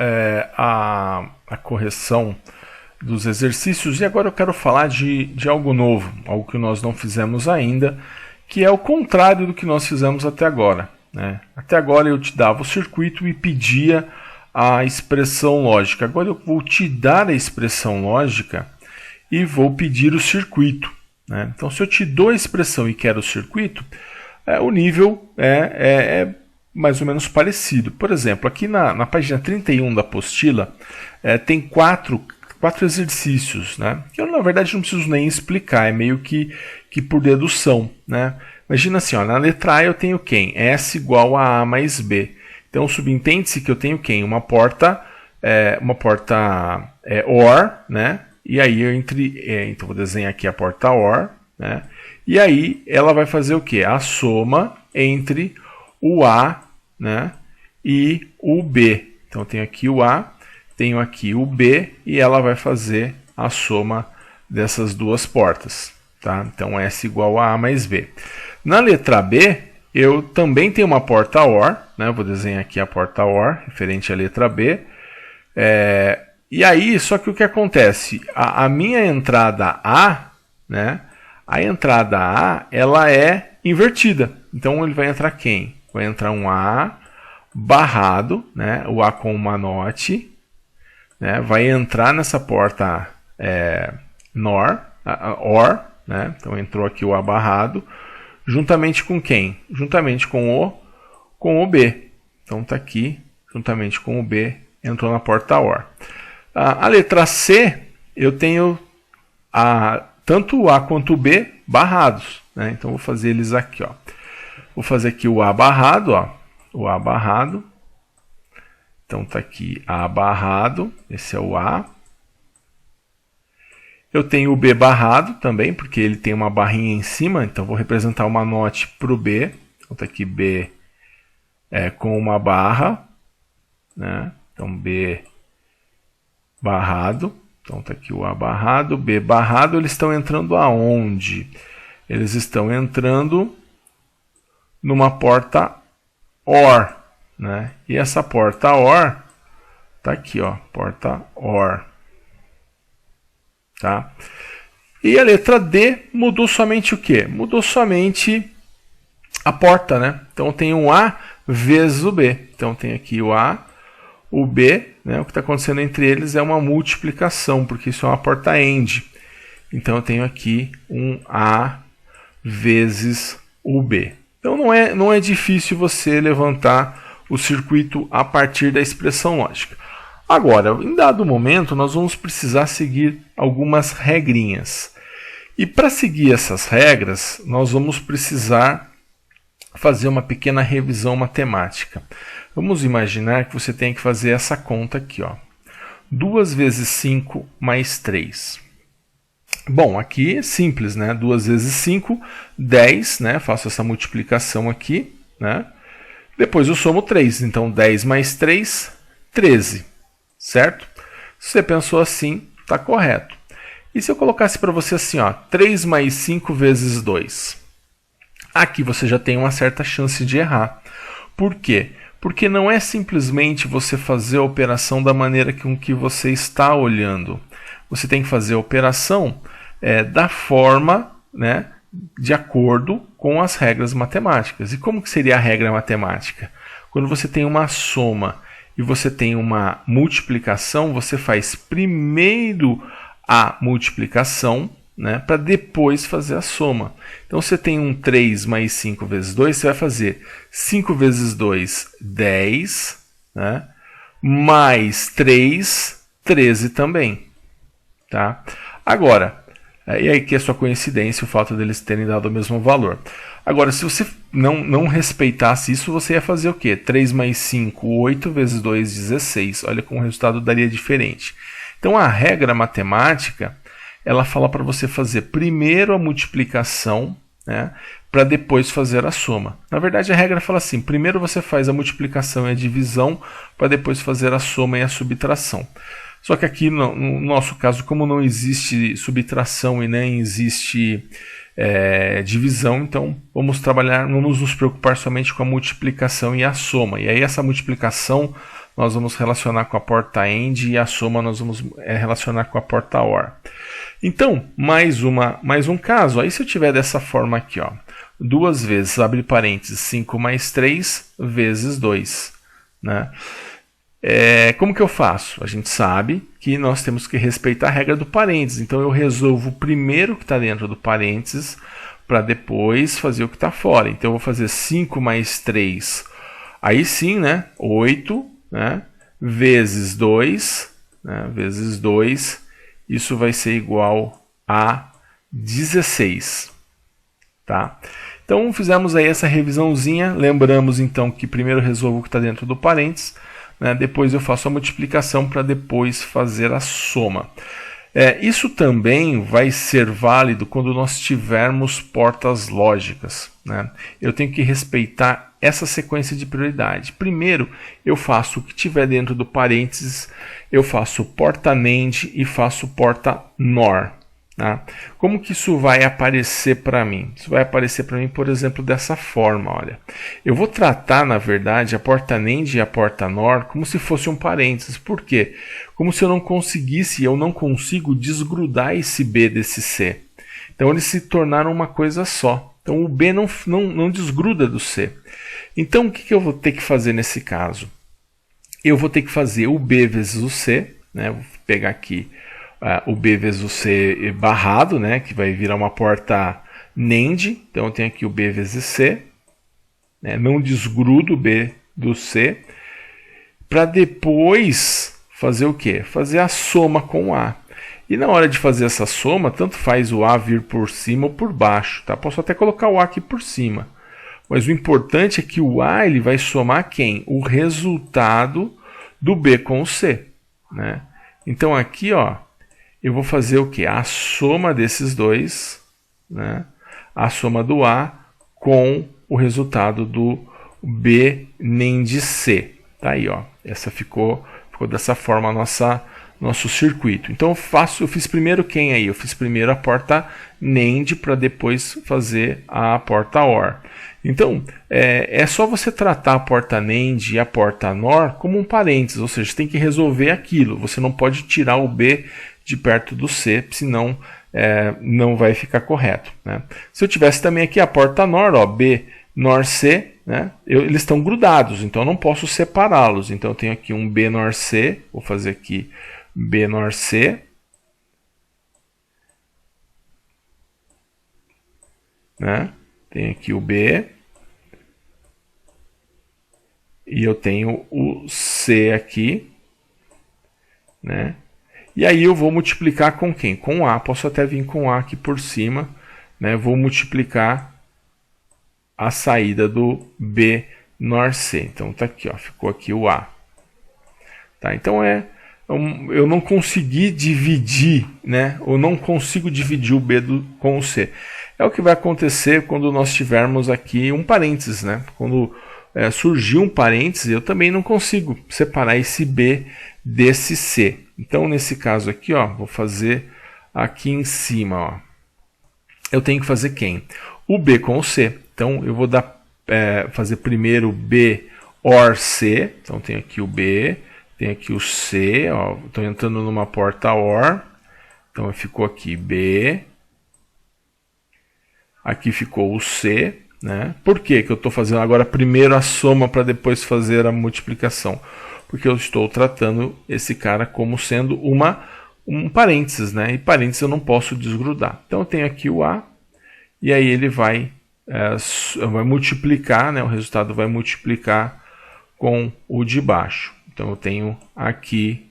a correção dos exercícios. E agora eu quero falar de algo novo, algo que nós não fizemos ainda, que é o contrário do que nós fizemos até agora, né? Até agora eu te dava o circuito e pedia a expressão lógica. Agora eu vou te dar a expressão lógica e vou pedir o circuito, né? Então, se eu te dou a expressão e quero o circuito, o nível é mais ou menos parecido. Por exemplo, aqui na página 31 da apostila tem 4 exercícios, né? Que eu, na verdade, não preciso nem explicar, é meio que por dedução, né? Imagina assim, ó, na letra A eu tenho quem? S igual a A mais B. Então, subentende-se que eu tenho quem? Uma porta OR, né? E aí então vou desenhar aqui a porta OR, né? E aí ela vai fazer o quê? A soma entre o A, né? E o B. Então, eu tenho aqui o A, tenho aqui o B e ela vai fazer a soma dessas duas portas, tá? Então, S igual a A mais B. Na letra B, eu também tenho uma porta OR, né? Vou desenhar aqui a porta OR, referente à letra B. E aí, só que o que acontece? A minha entrada A, né? A entrada A, ela é invertida. Então, ele vai entrar quem? Vai entrar um A barrado, né? O A com uma note, né? Vai entrar nessa porta OR, né? Então, entrou aqui o A barrado. Juntamente com quem? Juntamente com o B. Então está aqui, juntamente com o B, entrou na porta OR. A letra C, eu tenho tanto o A quanto o B barrados, né? Então vou fazer eles aqui, ó. Vou fazer aqui o A barrado, ó. O A barrado. Então está aqui A barrado, esse é o A. Eu tenho o B barrado também, porque ele tem uma barrinha em cima, então vou representar uma note para o B. Então está aqui B com uma barra, né? Então B barrado. Então está aqui o A barrado, B barrado. Eles estão entrando aonde? Eles estão entrando numa porta OR, né? E essa porta OR está aqui, ó, porta OR. Tá? E a letra D mudou somente o quê? Mudou somente a porta, né? Então eu tenho um A vezes o B. Então tem aqui o A, o B, né? O que está acontecendo entre eles é uma multiplicação, porque isso é uma porta AND. Então eu tenho aqui um A vezes o B. Então não é difícil você levantar o circuito a partir da expressão lógica. Agora, em dado momento, nós vamos precisar seguir algumas regrinhas. E para seguir essas regras, nós vamos precisar fazer uma pequena revisão matemática. Vamos imaginar que você tem que fazer essa conta aqui, ó. 2 vezes 5 mais 3. Bom, aqui é simples, né? 2 vezes 5, 10, né? Faço essa multiplicação aqui, né? Depois eu somo 3. Então, 10 mais 3, 13. Certo? Se você pensou assim, está correto. E se eu colocasse para você assim, ó, 3 mais 5 vezes 2? Aqui você já tem uma certa chance de errar. Por quê? Porque não é simplesmente você fazer a operação da maneira com que você está olhando. Você tem que fazer a operação da forma, né, de acordo com as regras matemáticas. E como que seria a regra matemática? Quando você tem uma soma e você tem uma multiplicação, você faz primeiro a multiplicação, né, para depois fazer a soma. Então, você tem um 3 mais 5 vezes 2, você vai fazer 5 vezes 2, 10, né, mais 3, 13 também. Tá? Agora, e aí que é sua coincidência o fato deles terem dado o mesmo valor. Agora, se você não respeitasse isso, você ia fazer o quê? 3 mais 5, 8 vezes 2, 16. Olha como o resultado daria diferente. Então, a regra matemática, ela fala para você fazer primeiro a multiplicação, né, para depois fazer a soma. Na verdade, a regra fala assim: primeiro você faz a multiplicação e a divisão para depois fazer a soma e a subtração. Só que aqui, no nosso caso, como não existe subtração e nem existe divisão, então vamos nos preocupar somente com a multiplicação e a soma. E aí essa multiplicação nós vamos relacionar com a porta AND e a soma nós vamos relacionar com a porta OR. Então, mais um caso. Aí se eu tiver dessa forma aqui, ó, 2 vezes, abre parênteses, 5 mais 3 vezes 2. Né? Como que eu faço? A gente sabe que nós temos que respeitar a regra do parênteses. Então eu resolvo o primeiro que está dentro do parênteses para depois fazer o que está fora. Então eu vou fazer 5 mais 3. Aí sim, né? 8, né? Vezes 2. Né? Vezes 2. Isso vai ser igual a 16. Tá? Então fizemos aí essa revisãozinha. Lembramos então que primeiro resolvo o que está dentro do parênteses. Né? Depois eu faço a multiplicação para depois fazer a soma. Isso também vai ser válido quando nós tivermos portas lógicas. Né? Eu tenho que respeitar essa sequência de prioridade. Primeiro, eu faço o que tiver dentro do parênteses, eu faço porta NAND e faço porta NOR. Tá? Como que isso vai aparecer para mim? Isso vai aparecer para mim, por exemplo, dessa forma. Olha. Eu vou tratar, na verdade, a porta NAND e a porta NOR como se fosse um parênteses. Por quê? Como se eu não consigo desgrudar esse B desse C. Então eles se tornaram uma coisa só. Então o B não desgruda do C. Então o que eu vou ter que fazer nesse caso? Eu vou ter que fazer o B vezes o C. Né? Vou pegar aqui o B vezes o C barrado, né? Que vai virar uma porta NAND. Então eu tenho aqui o B vezes C. Né? Não desgrudo o B do C. Para depois fazer o quê? Fazer a soma com o A. E na hora de fazer essa soma, tanto faz o A vir por cima ou por baixo. Tá? Posso até colocar o A aqui por cima. Mas o importante é que o A ele vai somar quem? O resultado do B com o C. Né? Então aqui, ó, eu vou fazer o quê? A soma desses dois, né? A soma do A com o resultado do B NAND C. Tá aí, ó. Essa ficou dessa forma nosso circuito. Então eu fiz primeiro quem aí? Eu fiz primeiro a porta NAND para depois fazer a porta OR. Então, é só você tratar a porta NAND e a porta NOR como um parênteses, ou seja, você tem que resolver aquilo. Você não pode tirar o B de perto do C, senão não vai ficar correto. Né? Se eu tivesse também aqui a porta NOR, ó, B, NOR, C, né? Eles estão grudados, então eu não posso separá-los. Então eu tenho aqui um B, NOR, C, vou fazer aqui B, NOR, C. Né? Tenho aqui o B. E eu tenho o C aqui. Né? E aí eu vou multiplicar com quem? Com A. Posso até vir com A aqui por cima. Né? Vou multiplicar a saída do B, NOR, C. Então tá aqui, ó, ficou aqui o A. Tá? Então eu não consegui dividir, né? Eu não consigo dividir o B com o C. É o que vai acontecer quando nós tivermos aqui um parênteses, né? Quando surgir um parênteses, eu também não consigo separar esse B desse C. Então, nesse caso aqui, ó, vou fazer aqui em cima, ó. Eu tenho que fazer quem? O B com o C. Então, eu vou fazer primeiro o B OR C. Então, tenho aqui o B, tenho aqui o C. Estou entrando numa porta OR. Então, ficou aqui B. Aqui ficou o C. Né? Por que eu estou fazendo agora primeiro a soma para depois fazer a multiplicação? Porque eu estou tratando esse cara como sendo um parênteses, né? E parênteses eu não posso desgrudar. Então eu tenho aqui o A, e aí ele vai multiplicar, né? O resultado vai multiplicar com o de baixo. Então eu tenho aqui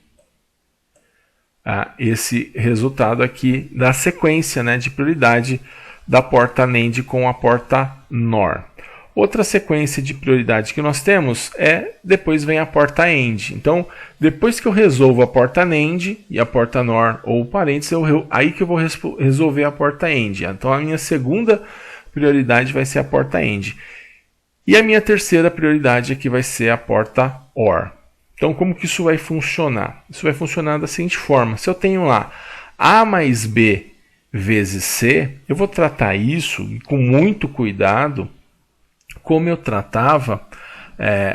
esse resultado aqui da sequência, né, de prioridade da porta NAND com a porta NOR. Outra sequência de prioridade que nós temos depois vem a porta AND. Então, depois que eu resolvo a porta NAND e a porta NOR ou parênteses, aí que eu vou resolver a porta AND. Então, a minha segunda prioridade vai ser a porta AND. E a minha terceira prioridade aqui vai ser a porta OR. Então, como que isso vai funcionar? Isso vai funcionar da seguinte forma. Se eu tenho lá A mais B vezes C, eu vou tratar isso com muito cuidado, como eu tratava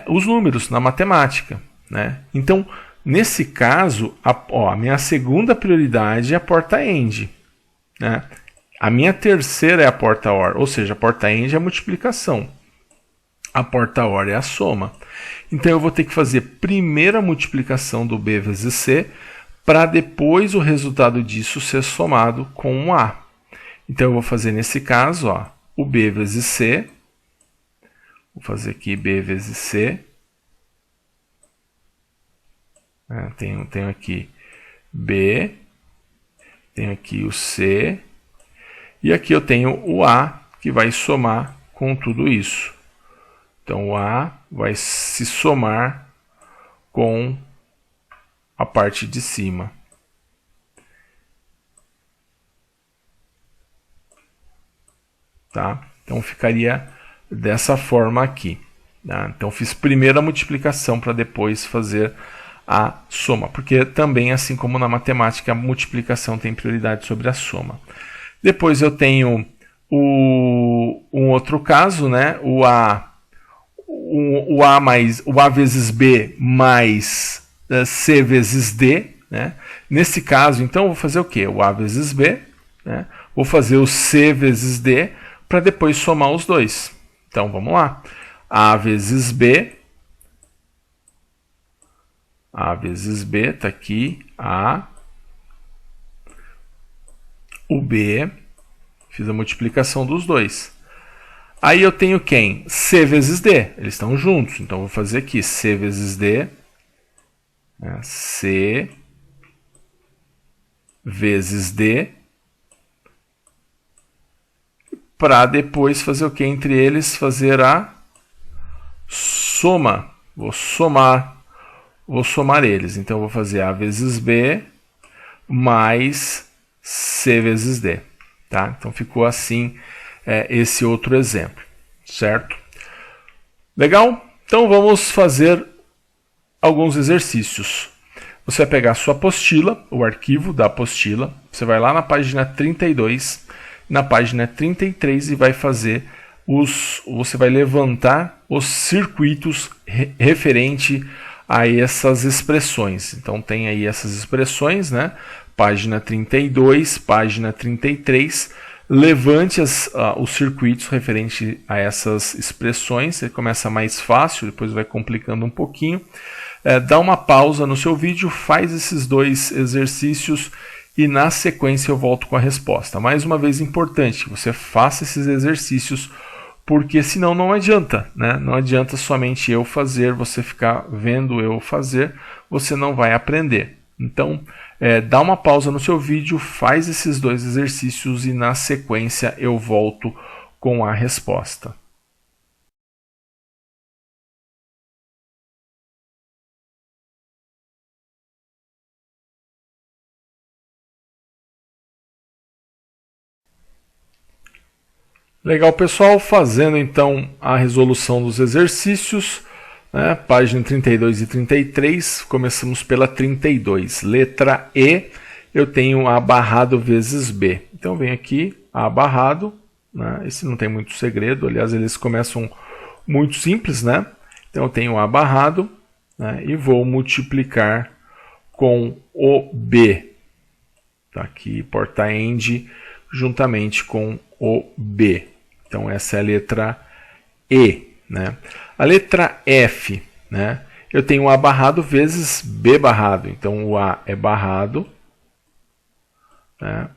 os números na matemática, né? Então, nesse caso, a minha segunda prioridade é a porta AND, né? A minha terceira é a porta OR, ou seja, a porta AND é a multiplicação. A porta OR é a soma. Então, eu vou ter que fazer primeiro a multiplicação do B vezes C, para depois o resultado disso ser somado com o A. Então, eu vou fazer nesse caso, ó, o B vezes C. Vou fazer aqui B vezes C. Tenho aqui B, tenho aqui o C, e aqui eu tenho o A, que vai somar com tudo isso. Então, o A vai se somar com a parte de cima. Tá? Então, ficaria dessa forma aqui. Tá? Então, fiz primeiro a multiplicação para depois fazer a soma. Porque também, assim como na matemática, a multiplicação tem prioridade sobre a soma. Depois eu tenho um outro caso, né? O A vezes B mais C vezes D, né? Nesse caso, então, eu vou fazer o quê? O A vezes B, né? Vou fazer o C vezes D para depois somar os dois. Então, vamos lá. A vezes B está aqui, A, o B, fiz a multiplicação dos dois. Aí eu tenho quem? C vezes D, eles estão juntos, então vou fazer aqui C vezes D, né? C vezes D, para depois fazer o que entre eles? Fazer a soma. Vou somar eles. Então, eu vou fazer A vezes B mais C vezes D. Tá? Então, ficou assim esse outro exemplo. Certo? Legal? Então, vamos fazer alguns exercícios. Você vai pegar a sua apostila, o arquivo da apostila. Você vai lá na página 32, na página 33 e vai fazer você vai levantar os circuitos referente a essas expressões. Então tem aí essas expressões, né? Página 32, página 33. Levante os circuitos referente a essas expressões. Você começa mais fácil, depois vai complicando um pouquinho. Dá uma pausa no seu vídeo, faz esses dois exercícios e na sequência eu volto com a resposta. Mais uma vez, importante que você faça esses exercícios, porque senão não adianta, né? Não adianta somente eu fazer, você ficar vendo eu fazer, você não vai aprender. Então, dá uma pausa no seu vídeo, faz esses dois exercícios e na sequência eu volto com a resposta. Legal, pessoal, fazendo então a resolução dos exercícios, né? Página 32 e 33, começamos pela 32. Letra E, eu tenho A barrado vezes B. Então, venho aqui, A barrado, né? Esse não tem muito segredo, aliás, eles começam muito simples, né? Então, eu tenho A barrado, né? E vou multiplicar com o B. Tá aqui, porta AND, juntamente com o B. Então, essa é a letra E, né? A letra F, né? Eu tenho A barrado vezes B barrado. Então, o A é barrado, né?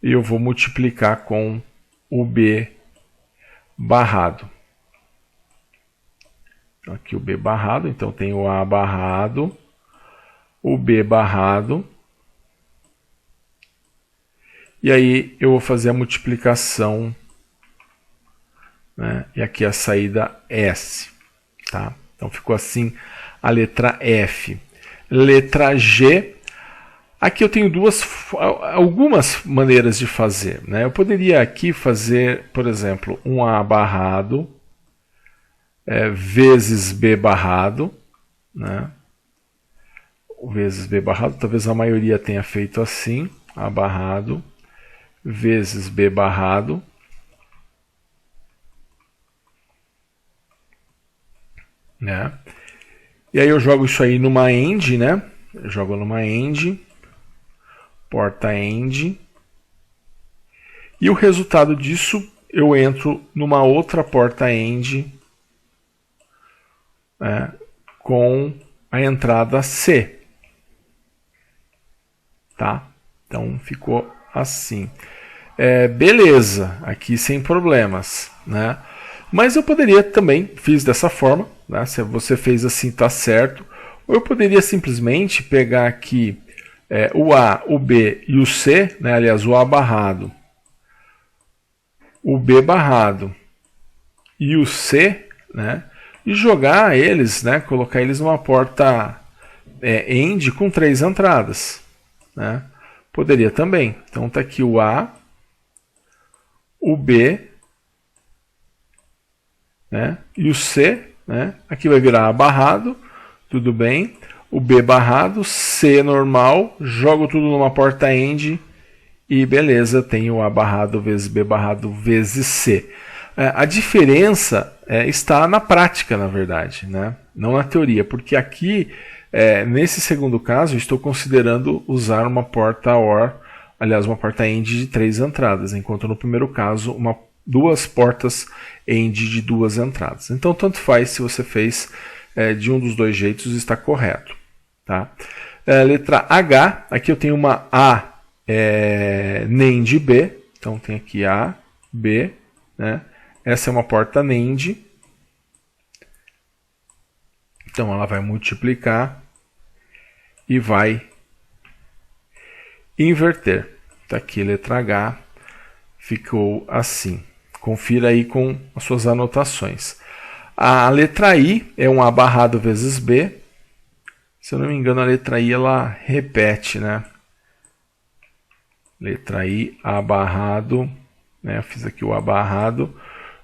E eu vou multiplicar com o B barrado. Aqui o B barrado, então tem o A barrado, o B barrado. E aí eu vou fazer a multiplicação, né? E aqui a saída S. Tá? Então ficou assim a letra F. Letra G, Aqui eu tenho algumas maneiras de fazer, né? Eu poderia aqui fazer, por exemplo, um A barrado vezes B barrado, né? Vezes B barrado, talvez a maioria tenha feito assim, A barrado vezes B barrado. Né? E aí eu jogo isso aí numa end, né? Eu jogo numa end, porta end. E o resultado disso, eu entro numa outra porta end, né, com a entrada C. Tá? Então ficou assim. Beleza, aqui sem problemas, né? Mas eu poderia também, fiz dessa forma, né? Se você fez assim, tá certo. Ou eu poderia simplesmente pegar aqui o A, o B e o C, né? Aliás, o A barrado, o B barrado e o C, né? E jogar eles, né? Colocar eles numa porta end com 3 entradas, né? Poderia também. Então tá aqui o A, o B, né? E o C, né? Aqui vai virar A barrado, tudo bem. O B barrado, C normal, jogo tudo numa porta end e beleza, tenho A barrado vezes B barrado vezes C. A diferença está na prática, na verdade, né? Não na teoria, porque aqui, nesse segundo caso, estou considerando usar uma porta OR, aliás, uma porta end de 3 entradas, enquanto no primeiro caso, duas portas end de 2 entradas. Então, tanto faz se você fez de um dos dois jeitos, está correto. Tá? Letra H, aqui eu tenho uma A NAND B, então tem aqui A, B, né? Essa é uma porta NAND, então ela vai multiplicar e vai inverter. Tá aqui letra H, ficou assim. Confira aí com as suas anotações. A letra I é um A barrado vezes B. Se eu não me engano, a letra I ela repete, né? Letra I, A barrado, né? Eu fiz aqui o A barrado,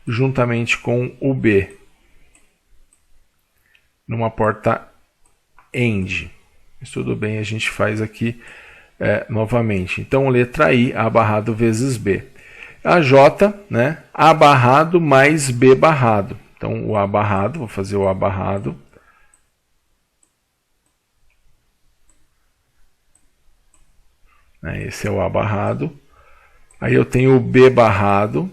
juntamente com o B, numa porta end. Mas tudo bem, a gente faz aqui novamente. Então, letra I, A barrado vezes B. A J, né? A barrado mais B barrado. Então, o A barrado, vou fazer o A barrado. Esse é o A barrado. Aí eu tenho o B barrado.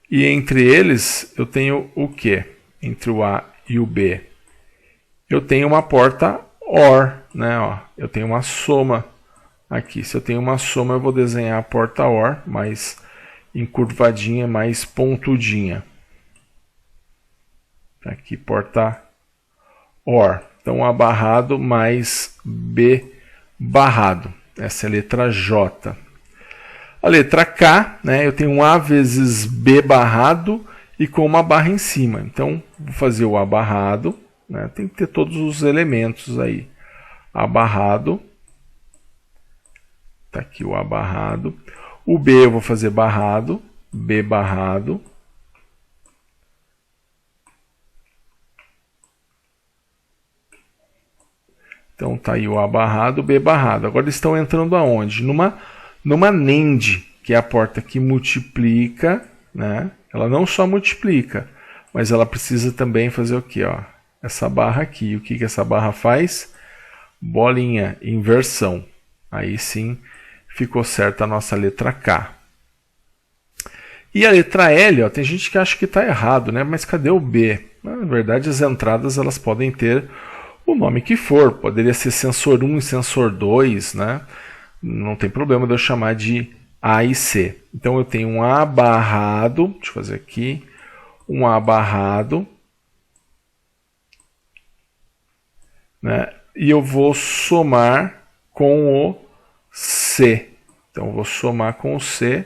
E entre eles, eu tenho o quê? Entre o A e o B. Eu tenho uma porta OR, né? Ó, eu tenho uma soma aqui. Se eu tenho uma soma, eu vou desenhar a porta OR mais encurvadinha, mais pontudinha. Aqui, porta OR. Então, A barrado mais B barrado. Essa é a letra J. A letra K, né, eu tenho um A vezes B barrado e com uma barra em cima. Então, vou fazer o A barrado. Né, tem que ter todos os elementos aí. A barrado. Está aqui o A barrado. O B eu vou fazer barrado. B barrado. Então tá aí o A barrado, B barrado. Agora eles estão entrando aonde? Numa NAND, que é a porta que multiplica, né? Ela não só multiplica, mas ela precisa também fazer o quê? Ó? Essa barra aqui. O que essa barra faz? Bolinha, inversão. Aí sim ficou certa a nossa letra K. E a letra L, ó, tem gente que acha que está errado, né? Mas cadê o B? Na verdade, as entradas elas podem ter o nome que for. Poderia ser sensor 1 e sensor 2, né? Não tem problema de eu chamar de A e C. Então eu tenho um A barrado, deixa eu fazer aqui, um A barrado, né? E eu vou somar com o C. Então eu vou somar com o C.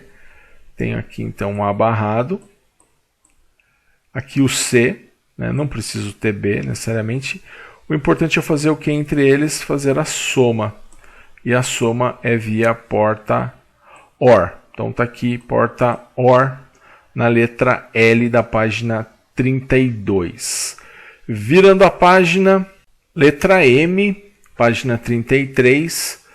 Tenho aqui então um A barrado, aqui o C, né? Não preciso ter B necessariamente. O importante é fazer o que entre eles? Fazer a soma. E a soma é via porta OR. Então está aqui porta OR na letra L da página 32. Virando a página, letra M, página 33.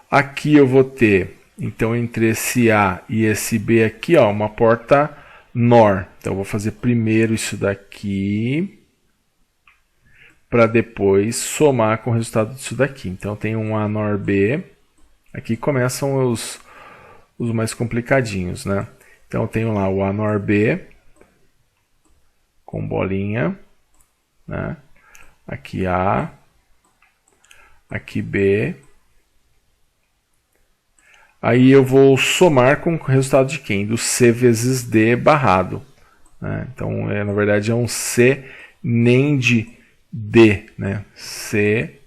Aqui eu vou ter, então, entre esse A e esse B aqui, ó, uma porta NOR. Então eu vou fazer primeiro isso daqui, para depois somar com o resultado disso daqui. Então tem um A NOR B. Aqui começam os mais complicadinhos, né? Então eu tenho lá o A NOR B com bolinha, né? Aqui A, aqui B. Aí eu vou somar com o resultado de quem? Do C vezes D barrado, né? Então, na verdade, é um C nem de D, né? C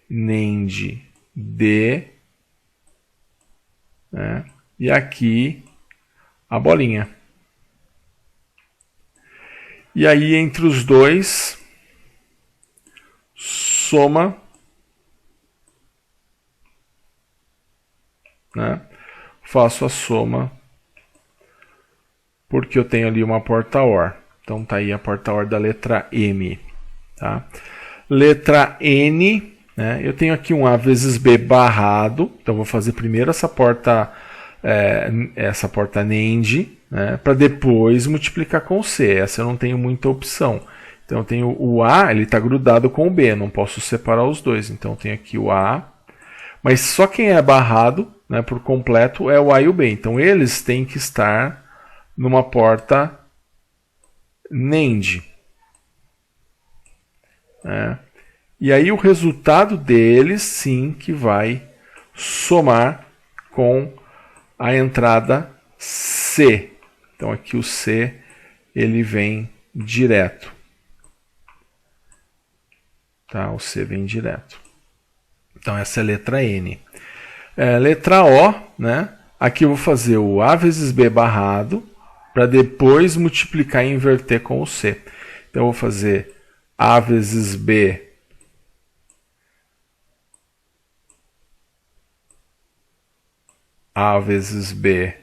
nem de D, né? E aqui a bolinha. E aí, entre os dois, soma, né? Faço a soma, porque eu tenho ali uma porta OR. Então tá aí a porta OR da letra M. Tá? Letra N, né? Eu tenho aqui um A vezes B barrado. Então vou fazer primeiro essa porta NAND, né? Para depois multiplicar com o C. Essa eu não tenho muita opção. Então eu tenho o A, ele está grudado com o B. Não posso separar os dois. Então eu tenho aqui o A. Mas só quem é barrado, né, por completo é o A e o B. Então eles têm que estar numa porta NAND. E aí o resultado deles sim que vai somar com a entrada C. Então aqui o C ele vem direto. Tá? O C vem direto. Então essa é a letra N. Letra O, né? Aqui eu vou fazer o A vezes B barrado para depois multiplicar e inverter com o C. Então eu vou fazer A vezes B A vezes B.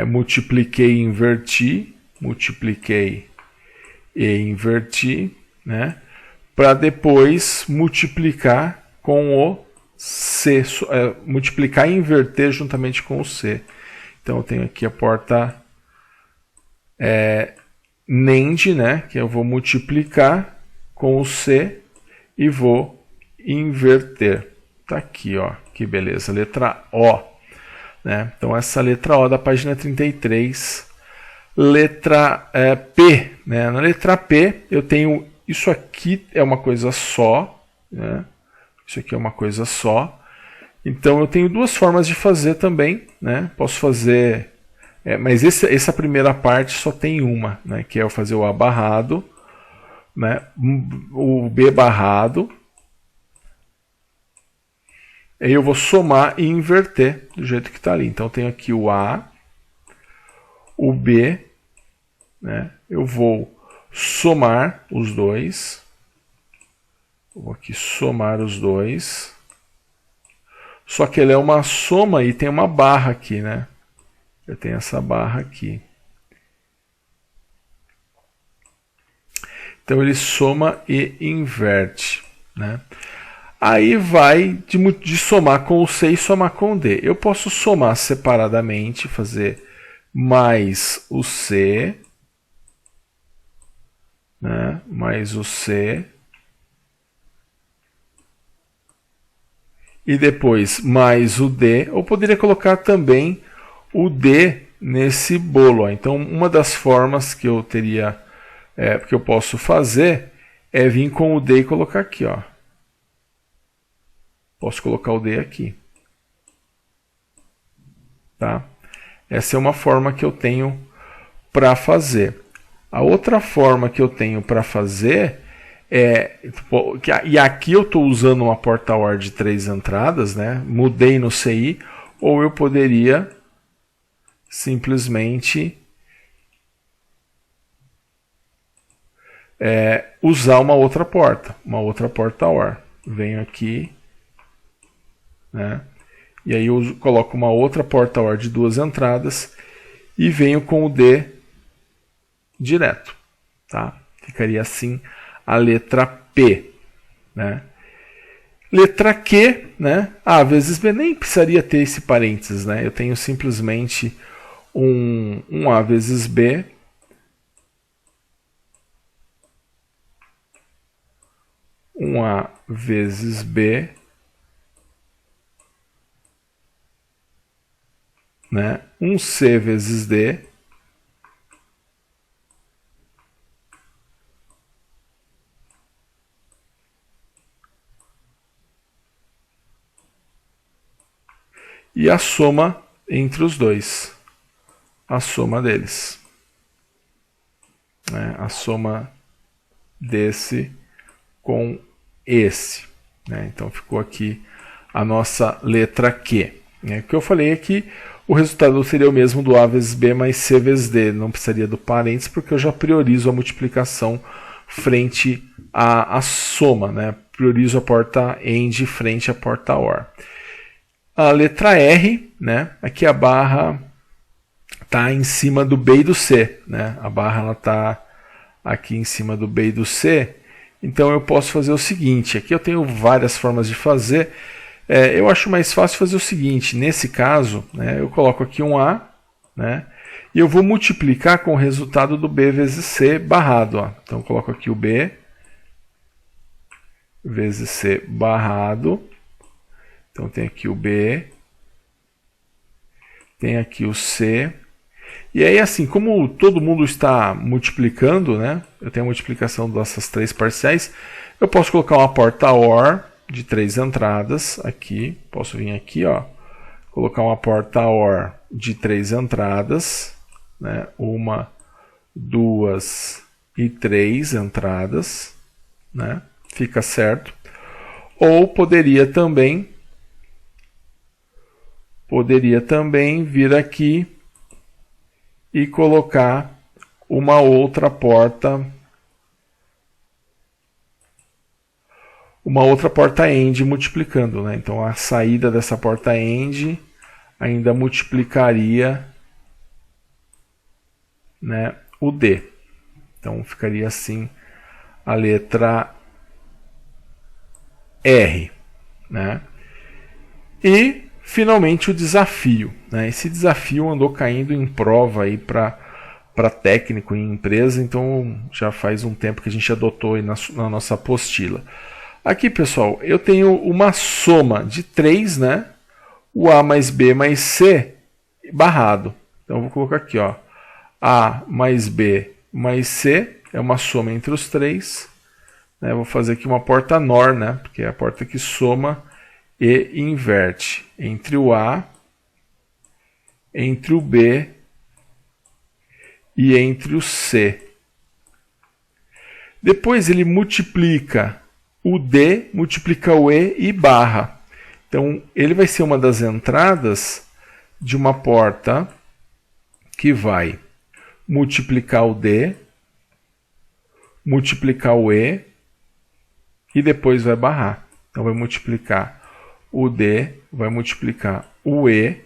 Multipliquei e inverti. Multipliquei e inverti, né? Para depois multiplicar com o C. Multiplicar e inverter juntamente com o C. Então eu tenho aqui a porta NAND, né? Que eu vou multiplicar com o C e vou inverter. Tá aqui, ó, que beleza, letra O, né? Então essa letra O da página 33. Letra P, né? Na letra P eu tenho isso aqui é uma coisa só, né? Isso aqui é uma coisa só. Então eu tenho duas formas de fazer também, né? Posso fazer, mas essa primeira parte só tem uma, né? Que é eu fazer o A barrado, né? O B barrado. Aí eu vou somar e inverter do jeito que está ali. Então eu tenho aqui o A, o B, né? Eu vou somar os dois. Vou aqui somar os dois. Só que ele é uma soma e tem uma barra aqui, né? Eu tenho essa barra aqui. Então ele soma e inverte, né? Aí vai de somar com o C e somar com o D. Eu posso somar separadamente, fazer mais o C, né? Mais o C. E depois mais o D. Eu poderia colocar também o D nesse bolo. Ó. Então uma das formas que eu teria, que eu posso fazer é vir com o D e colocar aqui, ó. Posso colocar o D aqui. Tá? Essa é uma forma que eu tenho para fazer. A outra forma que eu tenho para fazer e aqui eu estou usando uma porta OR de 3 entradas, né? Mudei no CI, ou eu poderia simplesmente usar uma outra porta OR. Venho aqui, né? E aí eu coloco uma outra porta OR de 2 entradas e venho com o D direto, tá? Ficaria assim a letra P, né? Letra Q, né? A vezes B, nem precisaria ter esse parênteses, né? Eu tenho simplesmente um A vezes B um A vezes B, né? Um C vezes D, e a soma entre os dois, a soma deles, né? A soma desse com esse, né? Então ficou aqui a nossa letra Q, né? O que eu falei é que o resultado seria o mesmo do A vezes B mais C vezes D, não precisaria do parênteses porque eu já priorizo a multiplicação frente à soma, né? Priorizo a porta AND frente à porta OR. A letra R, né? Aqui a barra está em cima do B e do C, né? A barra está aqui em cima do B e do C, então eu posso fazer o seguinte, aqui eu tenho várias formas de fazer, eu acho mais fácil fazer o seguinte, nesse caso, né, eu coloco aqui um A, né, e eu vou multiplicar com o resultado do B vezes C barrado, ó. Então eu coloco aqui o B vezes C barrado, então tem aqui o B, tem aqui o C, e aí assim, como todo mundo está multiplicando, né, eu tenho a multiplicação dessas três parciais, eu posso colocar uma porta OR de 3 entradas aqui, posso vir aqui, ó, colocar uma porta OR de 3 entradas, né, 1, 2 e 3 entradas, né, fica certo. Ou poderia também vir aqui e colocar uma outra porta AND multiplicando, né? Então a saída dessa porta AND ainda multiplicaria, né, o D. Então ficaria assim a letra R, né? E finalmente o desafio, né? Esse desafio andou caindo em prova aí para técnico em empresa, então já faz um tempo que a gente adotou aí na nossa apostila. Aqui, pessoal, eu tenho uma soma de 3, né? O A mais B mais C barrado. Então eu vou colocar aqui, ó, A mais B mais C é uma soma entre os 3. Né? Vou fazer aqui uma porta NOR, né? Porque é a porta que soma e inverte entre o A, entre o B e entre o C. Depois ele multiplica o D, multiplica o E e barra. Então ele vai ser uma das entradas de uma porta que vai multiplicar o D, multiplicar o E e depois vai barrar. Então vai multiplicar o D, vai multiplicar o E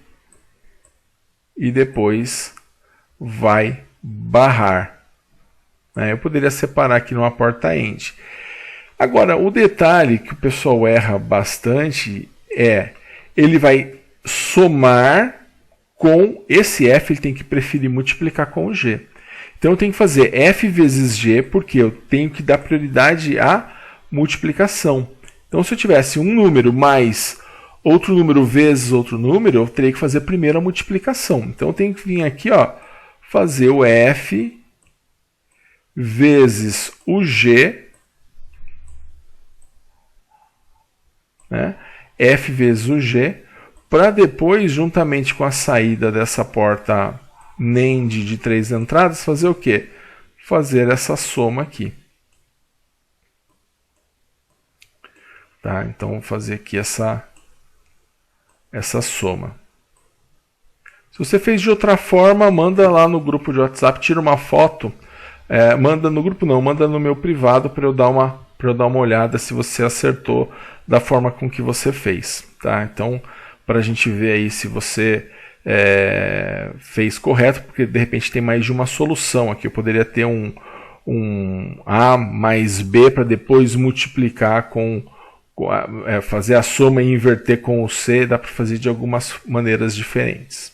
e depois vai barrar. Eu poderia separar aqui numa porta AND. Agora, o detalhe que o pessoal erra bastante é ele vai somar com esse F, ele tem que preferir multiplicar com o G. Então eu tenho que fazer F vezes G, porque eu tenho que dar prioridade à multiplicação. Então se eu tivesse um número mais outro número vezes outro número, eu teria que fazer primeiro a multiplicação. Então eu tenho que vir aqui, ó, fazer o F vezes o G, né? F vezes o G, para depois, juntamente com a saída dessa porta NAND de 3 entradas, fazer o quê? Fazer essa soma aqui. Tá? Então, vou fazer aqui essa soma. Se você fez de outra forma, manda lá no grupo de WhatsApp, tira uma foto manda no grupo não, manda no meu privado para eu dar uma olhada se você acertou da forma com que você fez, tá? Então, para a gente ver aí se você fez correto, porque de repente tem mais de uma solução aqui. Eu poderia ter um A mais B para depois multiplicar fazer a soma e inverter com o C, dá para fazer de algumas maneiras diferentes.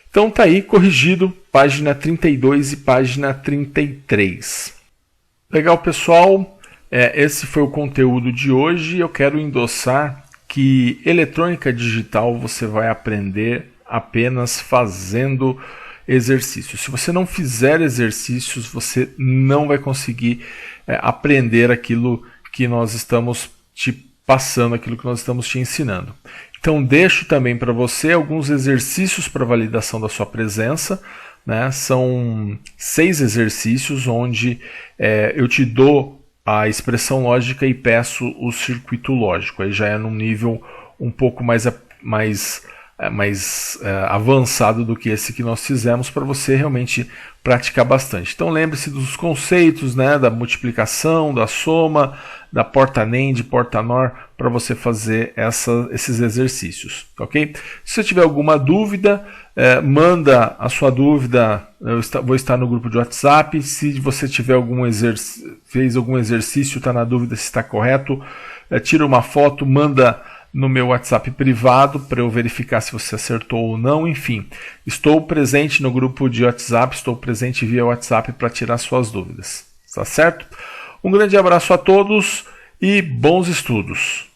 Então tá aí, corrigido, página 32 e página 33. Legal, pessoal? Esse foi o conteúdo de hoje. Eu quero endossar que eletrônica digital você vai aprender apenas fazendo exercícios. Se você não fizer exercícios, você não vai conseguir aprender aquilo que nós estamos te passando, aquilo que nós estamos te ensinando. Então deixo também para você alguns exercícios para validação da sua presença, né? São 6 exercícios onde eu te dou a expressão lógica e peço o circuito lógico. Aí já é num nível um pouco mais avançado do que esse que nós fizemos, para você realmente praticar bastante. Então lembre-se dos conceitos, né, da multiplicação, da soma, da porta NAND, porta NOR, para você fazer esses exercícios, ok? Se você tiver alguma dúvida, manda a sua dúvida, vou estar no grupo de WhatsApp. Se você tiver fez algum exercício, está na dúvida se está correto, tira uma foto, manda no meu WhatsApp privado para eu verificar se você acertou ou não. Enfim, estou presente no grupo de WhatsApp, estou presente via WhatsApp para tirar suas dúvidas. Tá certo? Um grande abraço a todos e bons estudos!